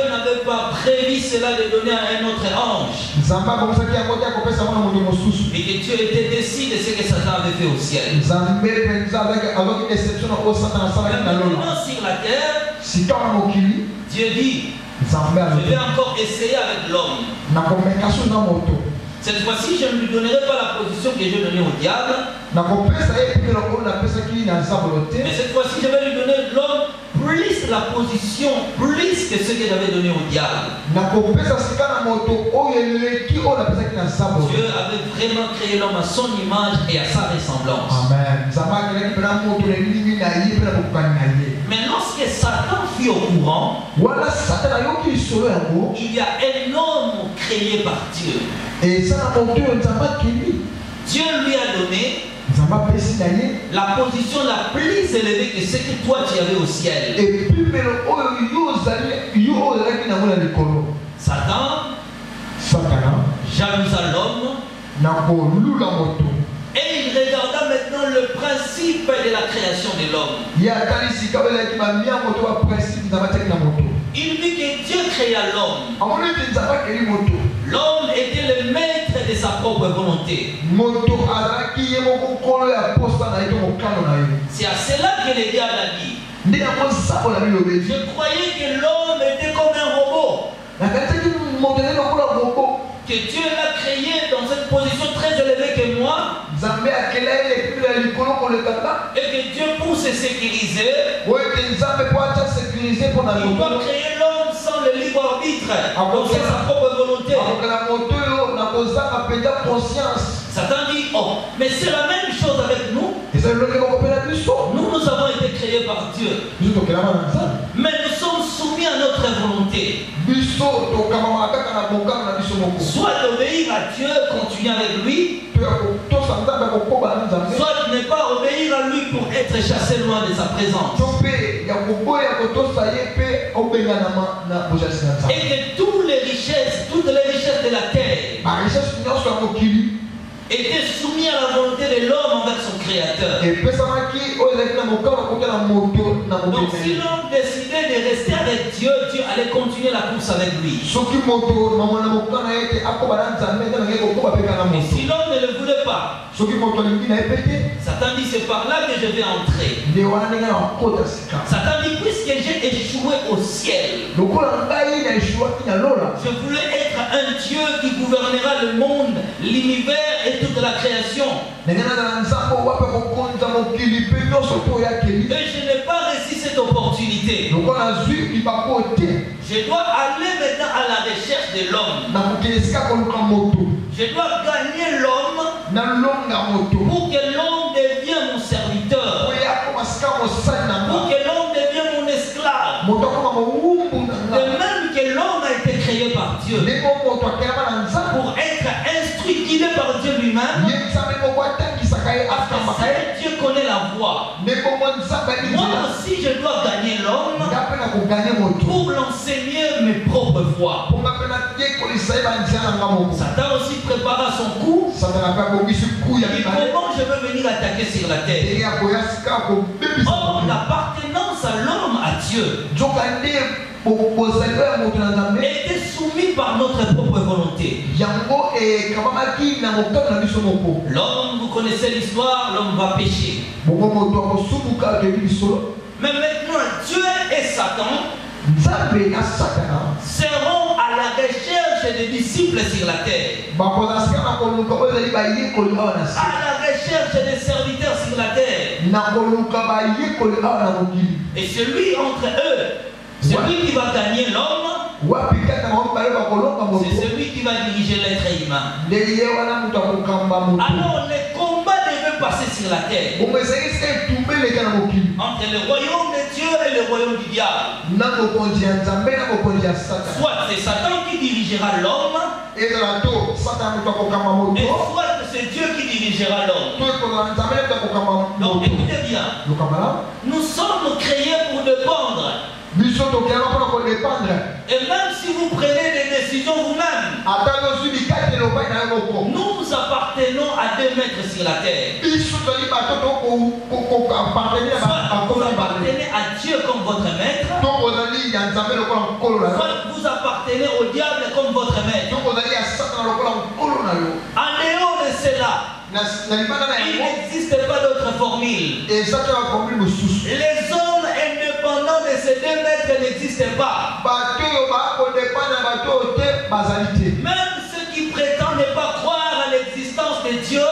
n'avait pas prévu cela de donner à un autre ange. Et que Dieu était déçu de ce que Satan avait fait au ciel. Maintenant sur la terre, Dieu dit, je vais encore essayer avec l'homme. Cette fois-ci, je ne lui donnerai pas la position que je donnais au diable. Mais cette fois-ci, je vais lui donner l'homme plus la position, plus que ce que j'avais donné au diable. Dieu avait vraiment créé l'homme à son image et à sa ressemblance. Mais lorsque Satan fut au courant, il y a un homme créé par Dieu. Dieu lui a donné la position la plus élevée que ce que toi tu avais au ciel. Satan jalousa l'homme et il regarda maintenant le principe de la création de l'homme. Il vit que Dieu créa l'homme. L'homme était le maître de sa propre volonté. C'est à cela que le diable a dit. Je croyais que l'homme était comme un robot. Que Dieu l'a créé dans cette position très élevée que moi. Et que Dieu pour se sécuriser, il doit créer l'homme sans le libre arbitre. Donc c'est sa propre volonté. Satan dit, oh, mais c'est la même chose avec nous. Nous avons été créés par Dieu. Mais nous sommes soumis à notre volonté. Soit d'obéir à Dieu, continuer avec lui. Soit de ne pas obéir à lui pour être chassé loin de sa présence. Et que toutes les richesses de la terre étaient soumises à la volonté de l'homme envers son créateur. Donc si l'homme décidait de rester avec Dieu, Dieu allait continuer la course avec lui. Et si l'homme ne le voulait pas, Satan dit, c'est par là que je vais entrer. Satan dit, puisque j'ai échoué au ciel, je voulais être un Dieu qui gouvernera le monde, l'univers et toute la création. Et je n'ai pas réussi cette opportunité. Je dois aller maintenant à la recherche de l'homme. Je dois gagner l'homme pour que l'homme devienne mon serviteur. Pour que l'homme devienne mon esclave. De même que l'homme a été créé par Dieu. Pour être instruit, guidé par Dieu lui-même. Dieu connaît la voie. Moi aussi, je dois gagner l'homme pour l'enseigner mes propres voies. Satan aussi prépara son coup. Et comment je veux venir attaquer sur la terre? Or, l'appartenance à l'homme, à Dieu, était soumis par notre propre volonté. L'homme, vous connaissez l'histoire, l'homme va pécher. Mais maintenant, Dieu et Satan seront à la recherche des disciples sur la terre. À la recherche des serviteurs sur la terre. Et celui entre eux, celui qui va gagner l'homme, c'est celui qui va diriger l'être humain. Alors les combats devaient passer sur la terre entre le royaume de Dieu et le royaume du diable. Soit c'est Satan dirigera l'homme, et soit c'est Dieu qui dirigera l'homme. Donc écoutez bien, nous sommes créés pour dépendre. Et même si vous prenez des décisions vous-même, nous appartenons à 2 mètres sur la terre. Soit vous appartenez à Dieu comme votre maître, soit vous appartenez au diable comme votre maître. En dehors de cela, il n'existe pas d'autre formule. Les hommes indépendants de ces 2 mètres n'existent pas. Même ceux qui prétendent ne pas croire à l'existence de Dieu,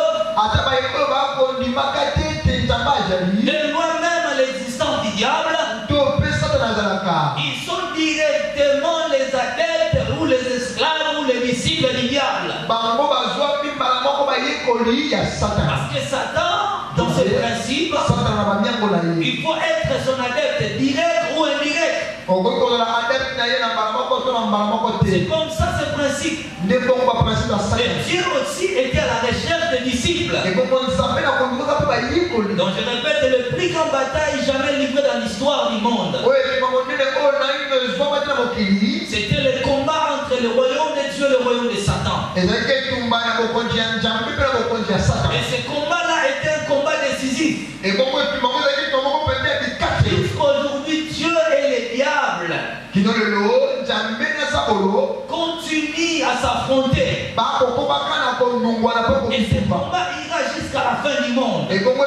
et moi-même à l'existence du diable, ils sont directement les adeptes ou les esclaves ou les disciples du diable. Parce que Satan, dans ses principes, il faut être son adepte direct ou indirect. C'est comme ça ce principe. Et Dieu aussi était à la recherche des disciples. Donc je répète, le plus grand bataille jamais livré dans l'histoire du monde, c'était le combat entre le royaume de Dieu et le royaume de Satan. Et ce combat-là était un combat décisif. Jusqu'aujourd'hui, Dieu et le diable continuent à s'affronter. Et ce combat ira jusqu'à la fin du monde. C'est pourquoi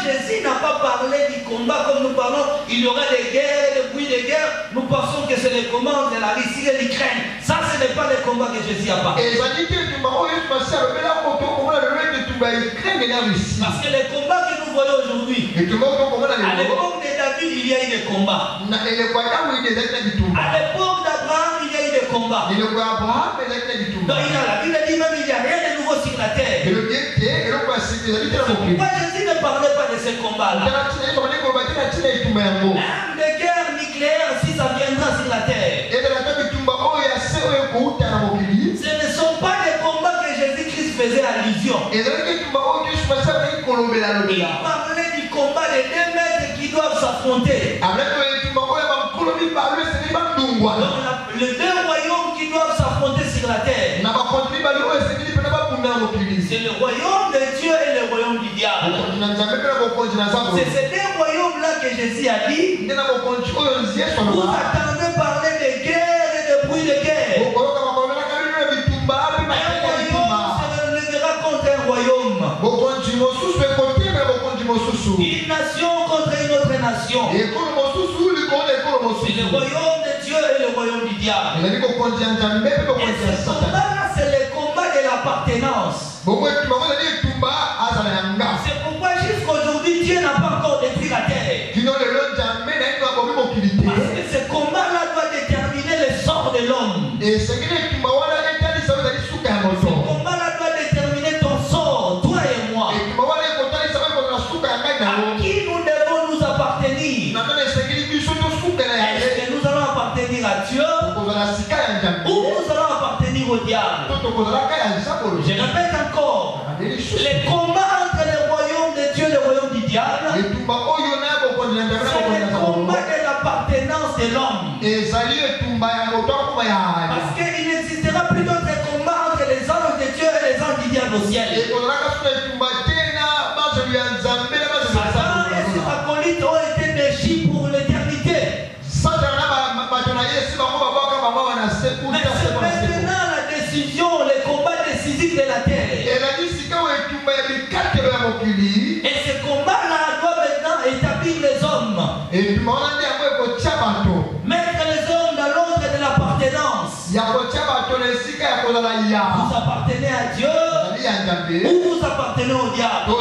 Jésus n'a pas parlé du combat comme nous parlons. Il y aura des guerres, des bruits de guerre. Nous pensons que c'est le combat de la Russie et l'Ukraine. Ça, ce n'est pas le combat que Jésus a parlé. Parce que les combats que nous voyons aujourd'hui, à l'époque de David, il y a eu des combats. À l'époque d'Abraham, il y a eu des combats. Donc la Bible dit même qu'il n'y a rien de nouveau sur la terre. Pourquoi Jésus ne parlait pas de ces combats-là? Même des guerres nucléaires, si ça viendra sur la terre, ce ne sont pas des combats que Jésus-Christ faisait allusion. Il parlait du combat des 2 mètres qui doivent s'affronter. Donc les 2 royaumes qui doivent s'affronter sur la terre, c'est le royaume de Dieu et le royaume du diable. C'est ces 2 royaumes-là que Jésus a dit. Vous attendez parler de guerre et de bruit de guerre. Un royaume se relèvera contre un royaume. Une nation contre une autre nation. C'est le royaume de Dieu et le royaume du diable. Et ce combat-là, c'est le combat de l'appartenance. C'est pourquoi jusqu'aujourd'hui, Dieu n'a pas encore détruit la terre. Parce que ce combat-là doit déterminer le sort de l'homme. Ce combat-là doit déterminer ton sort, toi et moi. À qui nous devons nous appartenir? Est-ce que nous allons appartenir à Dieu ou nous allons appartenir au diable? Je répète encore, les combats entre le royaume de Dieu et le royaume du diable, c'est le combat de l'appartenance de l'homme. Parce qu'il n'existera plus d'autres combats entre les anges de Dieu et les anges du diable au ciel. Satan et ses acolytes ont été déchus pour l'éternité. Mais c'est maintenant la décision, le combat décisif de la terre. Et ce combat-là doit maintenant établir les hommes. Mettre les hommes dans l'ordre de l'appartenance. Vous appartenez à Dieu ou vous appartenez au diable.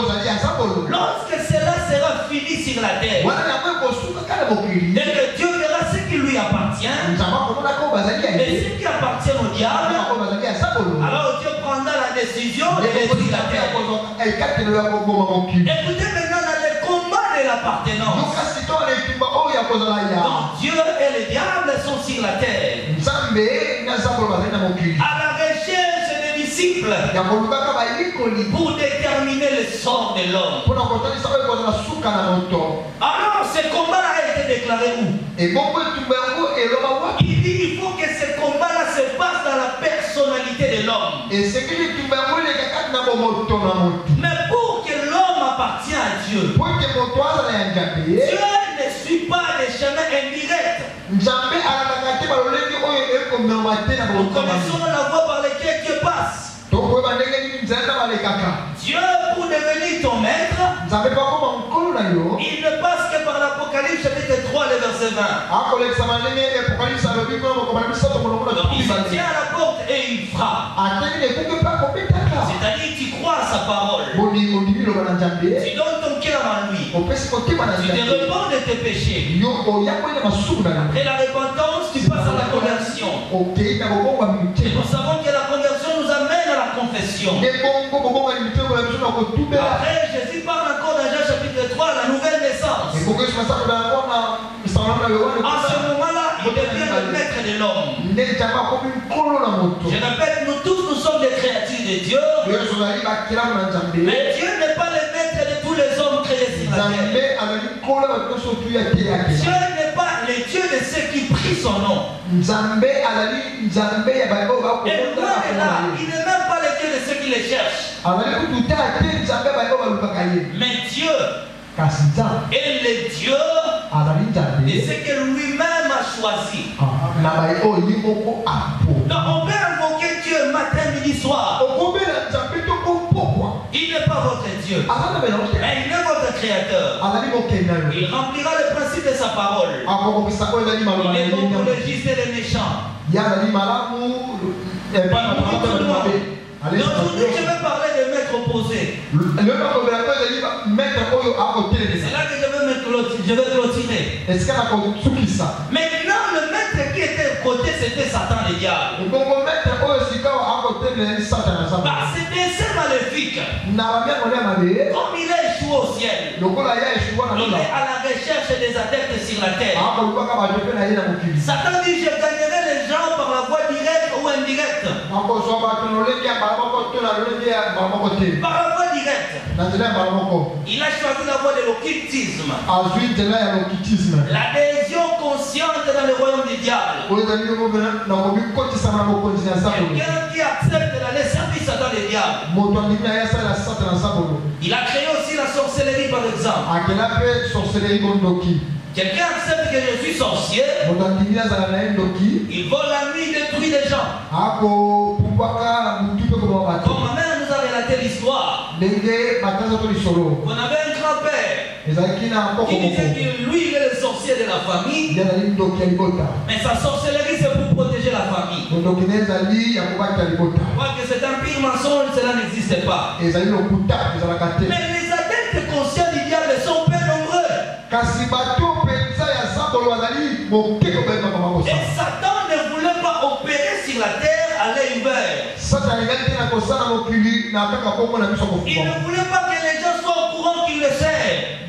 Lorsque cela sera fini sur la terre, et que Dieu verra ce qui lui appartient et ce qui appartient au diable, alors Dieu prendra la décision de détruire la terre. Écoutez maintenant dans le combat de l'appartenance. Donc Dieu et le diable diables sont sur la terre à la recherche des disciples pour déterminer le sort de l'homme. Alors ce combat-là a été déclaré où? Il dit il faut que ce combat-là se passe dans la personnalité de l'homme. Mais pour que l'homme appartienne à Dieu, Dieu ne suit pas les chemins indirects. Nous connaissons la voie par laquelle Dieu passe. Dieu, pour devenir ton maître, il ne passe que par l'Apocalypse chapitre 3, le verset 20. Donc il se tient à la porte et il frappe. C'est-à-dire tu crois à sa parole. Tu donnes ton cœur à lui. Tu te réponds de tes péchés. Après la repentance, tu passes à la conversion. Et nous savons que la conversion nous amène à la confession. Après, Jésus parle encore dans Jean chapitre 3, la nouvelle naissance. En ce moment-là, il devient le maître de l'homme. Je répète, nous tous, nous sommes des créatures de Dieu. Mais Dieu n'est pas le maître de tous les hommes créés sur la terre. Dieu n'est pas le Dieu de ceux qui prient son nom. Et loin de là, il n'est même pas le Dieu de ceux qui les cherchent. Mais Dieu est le Dieu de ce que lui-même a choisi. Donc on peut invoquer Dieu matin, midi, soir. Il n'est pas votre Dieu, mais il est votre créateur. Il remplira le principe de sa parole. Il est bon pour le juste et le méchant. Donc aujourd'hui, je vais parler de maître opposé. C'est là que je vais clôturer. Maintenant, le maître qui était côté, c'était Satan, le diable. C'était ce maléfique. Comme il a échoué au ciel, il est à la recherche des adeptes sur la terre. Satan dit je gagnerai les gens par la voie directe ou indirecte. Par la voie directe, il a choisi la voie de l'occultisme. L'adhésion consciente dans le royaume du diable. Quelqu'un qui accepte d'aller servir Satan le diable. Il a créé aussi la sorcellerie par exemple. Quelqu'un accepte que je suis sorcier. Il vole la nuit, détruit des gens. Comme ma mère nous a relaté l'histoire. On avait un grand-père qui disait que lui il est le sorcier de la famille. Mais sa sorcellerie c'est pour protéger la famille. Je crois que c'est un pire mensonge, cela n'existe pas. Mais les adeptes conscients du diable sont peu nombreux. Et Satan ne voulait pas opérer sur la terre à l'œil ouvert. Il ne voulait pas que les gens soient au courant qu'il le sait.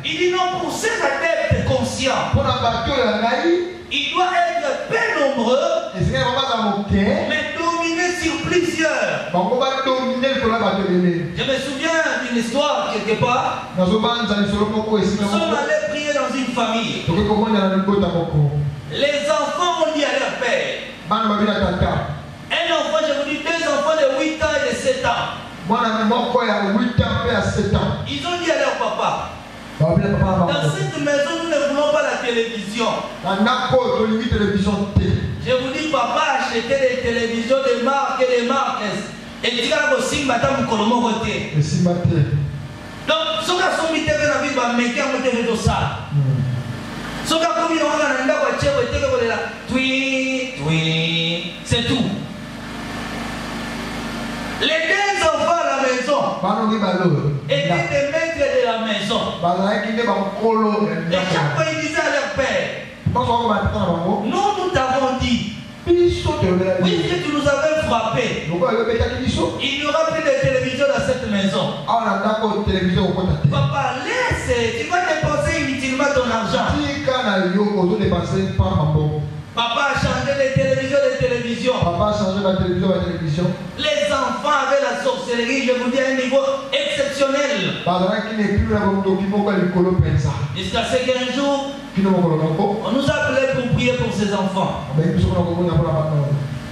Il dit non, pour ces adeptes conscients, il doit être peu nombreux, mais dominer sur plusieurs. Je me souviens d'une histoire quelque part. Nous sommes allés prier dans une famille. Les enfants ont dit à leur père. Un enfant, je vous dis, deux enfants de 8 ans et de 7 ans. Ils ont dit à leur papa. Dans cette maison, nous ne voulons pas la télévision. Je vous dis, papa, achetez des télévisions de marques et des marques. Et tu vas aussi matin mon colomo côté. Donc, ce qu'on a soumis TV dans la vie, mais qui a monté le dos ça. Ce qu'on a commis dans la c'est tout. Les deux enfants à la maison étaient des maîtres de la maison. Et chaque fois ils disaient à leur père, nous t'avons dit, puisque tu nous avais frappé, il n'y aura plus de télévision dans cette maison. Papa, laisse, tu vas dépenser inutilement ton argent. Papa a changé de télévision. Papa a changé la télévision. Les enfants avec la sorcellerie, je vous dis, à un niveau exceptionnel. Jusqu'à ce qu'un jour, on nous appelait pour prier pour ces enfants.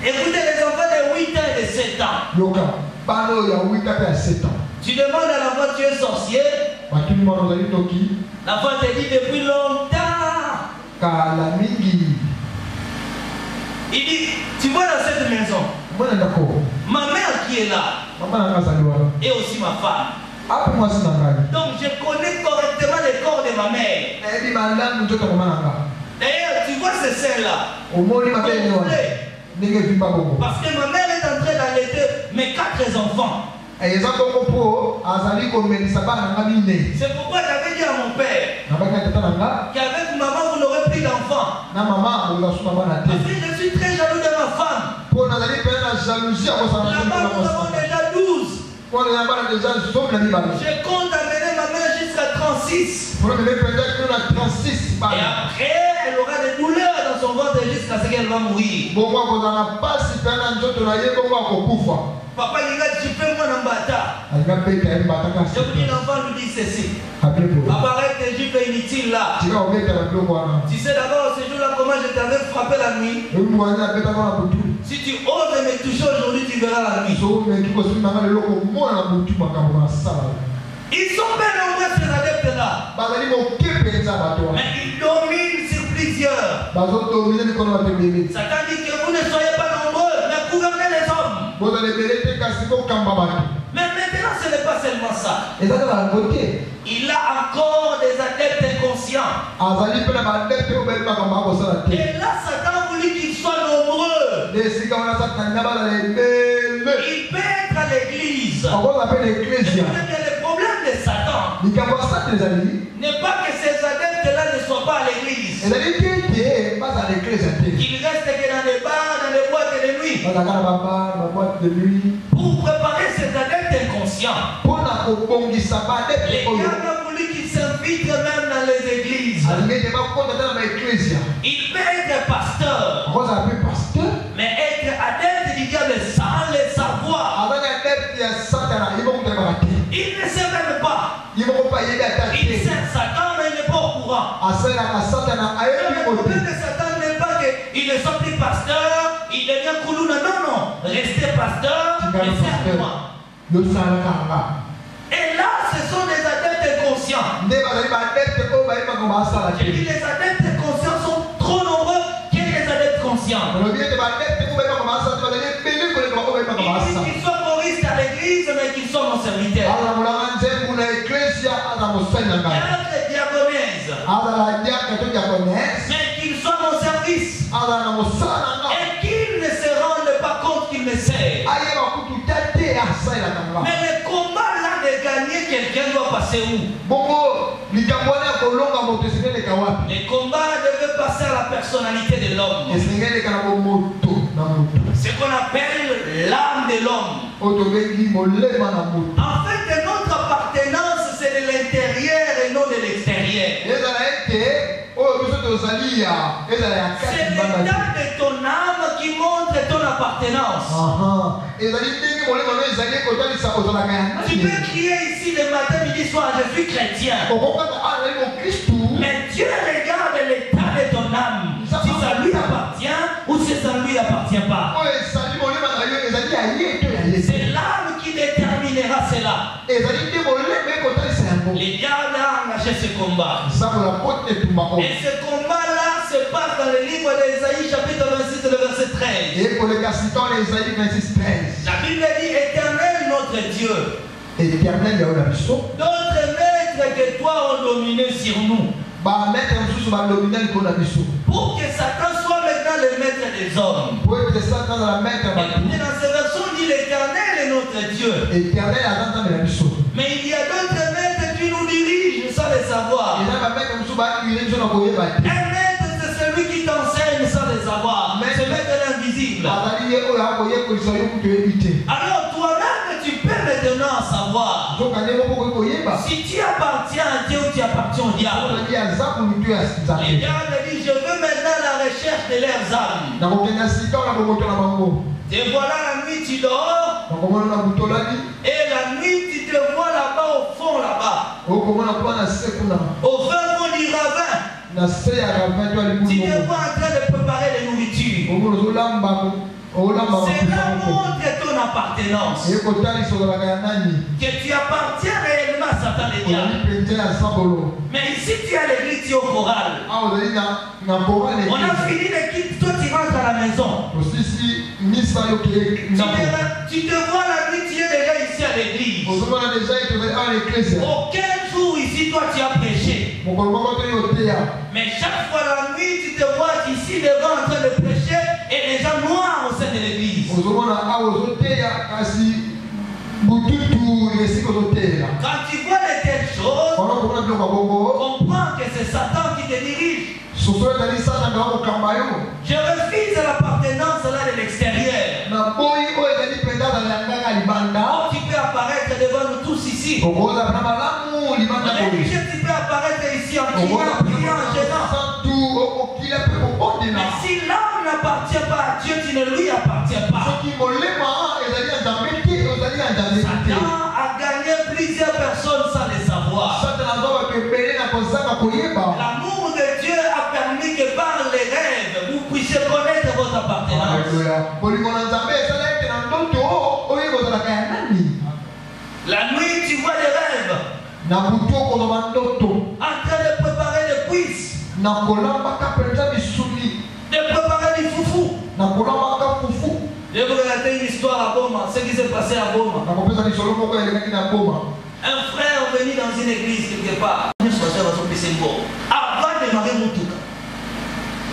Écoutez, les enfants de 8 ans et de 7 ans. Tu demandes à l'enfant, tu es sorcier. L'enfant te dit depuis longtemps. Il dit, tu vois dans cette maison, ma mère qui est là, et aussi ma femme. Donc je connais correctement le corps de ma mère. D'ailleurs, tu vois ce sein-là. Parce que ma mère est en train d'allaiter mes 4 enfants. C'est pourquoi j'avais dit à mon père qu'avec maman vous n'aurez plus d'enfants. Parce que je suis très jaloux de ma femme. Là-bas nous avons déjà 12. Je compte amener ma mère jusqu'à 36. Et après elle aura des douleurs dans son ventre jusqu'à ce qu'elle va mourir. Papa il a dit, tu fais moi un bâtard. Je vous dis, l'enfant lui dit ceci. Papa arrête tes gifles inutiles là. Tu sais d'abord ce jour-là comment je t'avais frappé la nuit. Si tu oses me toucher aujourd'hui, tu verras la nuit. Ils sont bien nombreux ces adeptes-là. Mais ils dominent sur plusieurs. Satan dit que vous ne soyez pas nombreux, mais gouvernez les hommes. Mais maintenant ce n'est pas seulement ça. Il a encore des adeptes inconscients. Et là Satan voulait qu'ils soient nombreux. Il peut être à l'église. Le problème de Satan n'est pas que ces adeptes-là ne soient pas à l'église. Qu'ils restent que dans les bars, dans les boîtes de nuit. Pour préparer ces adeptes inconscients. Les gars ont voulu qu'ils s'infiltrent même dans les églises. Il peut être pasteur. Mais être adepte du diable sans le savoir. Il ne sait même pas. Il sert Satan mais il n'est pas au courant. Le problème de Satan n'est pas qu'il ne soit plus pasteur, il devient Koulouna. Non. Restez pasteur et servez-moi. Et là, ce sont des adeptes inconscients. J'ai dit les adeptes inconscients sont trop nombreux que les adeptes conscients. Qu'ils soient choristes à l'église, mais qu'ils sont nos serviteurs. Diaconaises, mais qu'ils soient mon service. Et qu'ils ne se rendent pas compte qu'ils me servent. Mais le combat là de gagner quelqu'un doit passer où? Le combat devait passer à la personnalité de l'homme. Ce qu'on appelle l'âme de l'homme. En fait, notre appartenance c'est de l'intérieur et non de l'extérieur. C'est l'état de ton âme qui montre ton appartenance. Tu peux crier ici le matin, midi, soir, je suis chrétien. Mais Dieu regarde l'état de ton âme. Si ça lui appartient ou si ça ne lui appartient pas. C'est l'âme qui déterminera cela. Les diables ont engagé ce combat. Et ce combat-là se passe dans le livre d'Ésaïe, chapitre 26, le verset 13. La Bible dit éternel notre Dieu. D'autres maîtres que toi ont dominé sur nous. Pour que Satan soit maintenant le maître des hommes. Et dans ce verset, on dit l'éternel est notre Dieu. Mais il y a d'autres maîtres qui nous dirigent sans le savoir. Un maître, c'est celui qui t'enseigne sans le savoir. Ce maître est invisible. Alors toi-même, tu peux maintenant savoir si tu appartiens à Dieu ou tu appartiens au diable. Les diables de leurs âmes. Et voilà la nuit tu dors. Et la nuit tu te vois là-bas au fond là-bas. Au fin fond du ravin. Tu te vois en train de préparer les nourritures. Cela montre ton appartenance. Que tu appartiens réellement à Satan et diable. Mais ici tu as l'église, tu es au choral. On a fini l'équipe, toi tu rentres à la maison. Tu te vois la nuit, tu es déjà ici à l'église. Aucun jour ici toi tu as prêché. Mais chaque fois la nuit tu te vois ici devant en train de prêcher et les gens noirs au sein de l'église. Quand tu vois de telles choses, comprends que c'est Satan qui te dirige. Je refuse l'appartenance là de l'extérieur. Tu peux apparaître devant nous tous ici. Tu peux apparaître ici en criant, en gênant. Mais si l'homme n'appartient pas à Dieu, tu ne lui appartiens pas. Satan a gagné plusieurs personnes sans le savoir. L'amour de Dieu a permis que par les rêves, vous puissiez connaître votre appartenance. La nuit, tu vois des rêves. En train de préparer des cuisses. De préparer du foufou. Je vais vous raconter une histoire à Boma, ce qui s'est passé à Boma. Un frère venu dans une église quelque part. Avant de démarrer mon tout.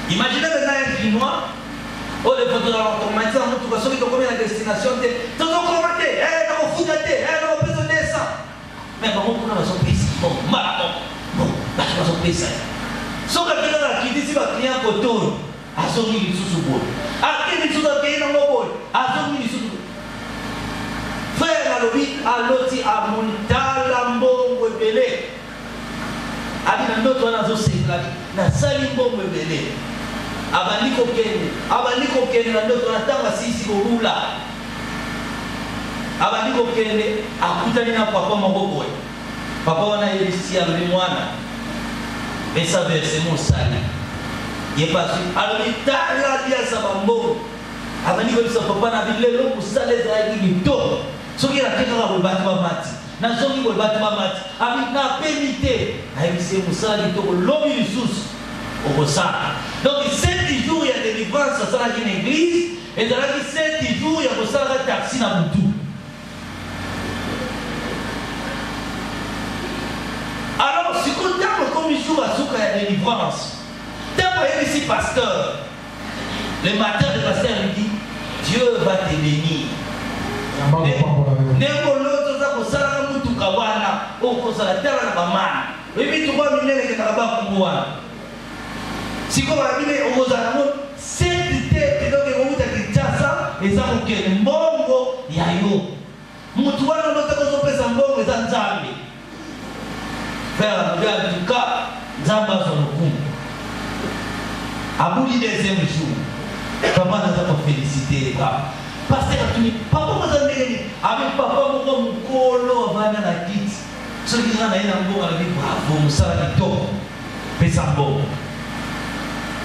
Imaginez maintenant un Chinois. Oh, les photos dans l'automatique, on trouve ceux qui ont commis la destination. Tout ont commenté. Eh, on fout de thé. Eh, on peut se descendre. Mais par contre, on a son pays. Bon, marathon. Bon, là, tu vas son pays. Sauf que quelqu'un qui dit si va client photo. A son mille sous-sous-boule. A quel sous a payé dans le bol. A son mille sous-sous. Frère à l'obit, à l'oti, à Montalambo, Webele. A dit dans notre on a zo séclari. Na salimbo Webele. Abaniko Kene. Abaniko Kene, dans notre on a tanga sisi au roula. Abaniko Kene, a Koutani na papa Mboboy. Papa on a ici à Rimwana. Mais ça verse mon sali. Il est pas sûr. Alors, il t'a dit à sa bambo. Avant de dire papa n'a vu le pour ça les aïeux du dos. Ce qui a fait qu'on va battre ma mati. N'a jamais vu battre ma mati. Avec n'a pénité. Aïe c'est pour ça les dos l'homme du sous. Au ça. Donc 7 jours il y a des délivrance à ça dans une église et dans les 7 jours il y a pour ça la taxi dans le tout. Alors si on t'a comme il joue à ce qu'il y a des délivrances. D'abord, ici, pasteur, le matin, le pasteur lui dit Dieu va te bénir. À bout du deuxième jour, papa nous a félicité. Parce que papa nous a dit, avec papa, nous avons colo avant la quitte. Ceux qui sont allés dans le monde, ils bravo, nous sommes allés top. Pessambo.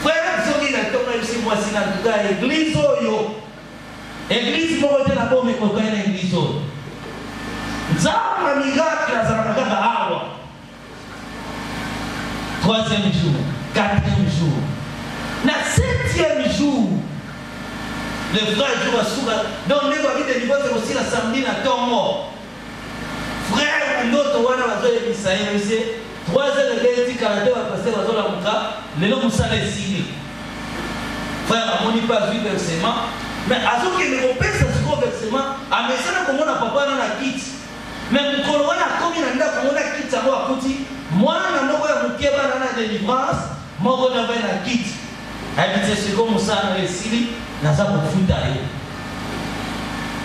Frère, ceux qui sont allés aussi, moi, c'est dans tout cas, église, église, moi, je suis là-bas, mais je suis l'église. Zama miracle, ça va faire awa. Troisième jour, quatrième jour. Na 7e jour, le frère joue à Souga. Donc, les familles de niveau, c'est aussi la samedi, na temps mort. Frère, l'autre, on a besoin de Misaï, monsieur. 3 heures de guerre, si Canada va passer dans la Mouka, les noms ça les signes. Frère, on n'y pas vu versement. Mais à ce qui est le ça se trouve versement, à Messana, comme on a papa dans la quitte. Mais quand on a commis dans la comme on a quitté, ça va à côté. Moi, on a mon Kéba dans la délivrance, moi, on a la quitte. C'est comme ça, dans les Syrie, dans sa profonde.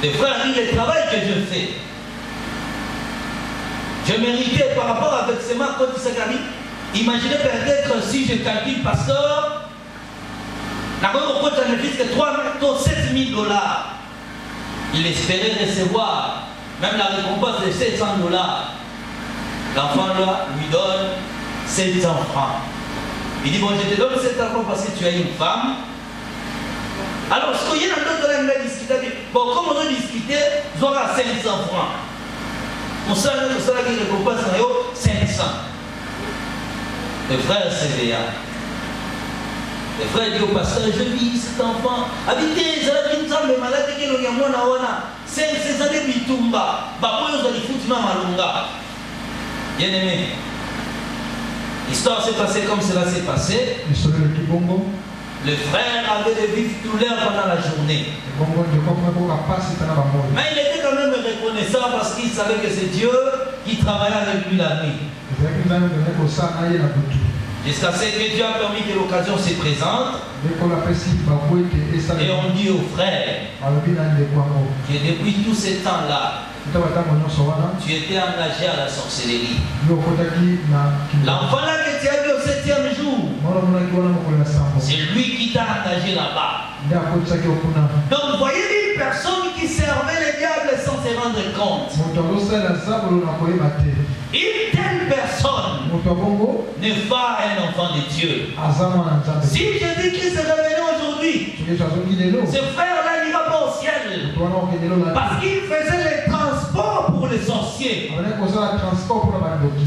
Les frères disent le travail que je fais. Je méritais par rapport avec ces marques quand il s'est gagné. Imaginez peut-être si je calcule pasteur, 7 000 $. Il espérait recevoir même la récompense de 700 $. L'enfant lui donne 700 francs. Il dit, bon, je te donne 700 francs parce que tu as une femme. Alors, ce qu'il y a dans d'autres discuter, bon, comme on a discuté, ils auront 500 francs. On sait que ça qui récompense 500. Le frère s'éveilla. Le frère dit au pasteur, je vis cet enfant. Habitez, ça va être une femme malade qui est là, c'est ça des bitumba. Bien aimé, l'histoire s'est passée comme cela s'est passé. Le frère avait de vives douleurs pendant la journée. Mais il était quand même reconnaissant parce qu'il savait que c'est Dieu qui travaillait avec lui la nuit. Jusqu'à ce que Dieu a permis que l'occasion se présente. Et on dit au frère que depuis tout ce temps-là, tu étais engagé à la sorcellerie. L'enfant là que tu as vu au 7e jour, c'est lui qui t'a engagé là-bas. Donc vous voyez une personne qui servait le diable sans se rendre compte. Une telle personne n'est pas un enfant de Dieu. Si je dis qu'il se révélait aujourd'hui, ce frère-là n'ira pas au ciel. Parce qu'il faisait les transports pour les sorciers.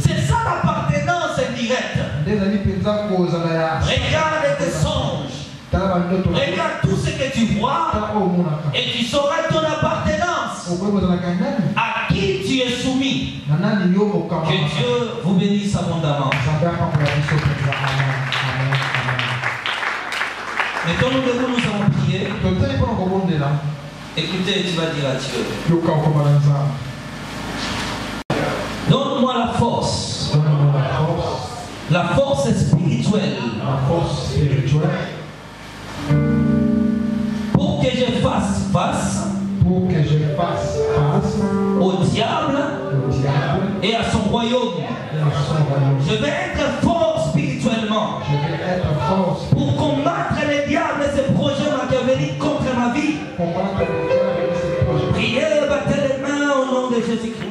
C'est ça l'appartenance indirecte. Regarde tes songes. Regarde tout ce que tu vois et tu sauras ton appartenance. À qui tu es soumis. Que Dieu vous bénisse abondamment. Mettons-nous debout, nous allons prier. Écoutez, tu vas dire à Dieu. Donne-moi la force. La force spirituelle. Pour que je fasse face au diable et à son royaume. Je vais être fort spirituellement pour combattre les diables et ses projets machiavéliques contre ma vie. Priez, battez les mains au nom de Jésus-Christ.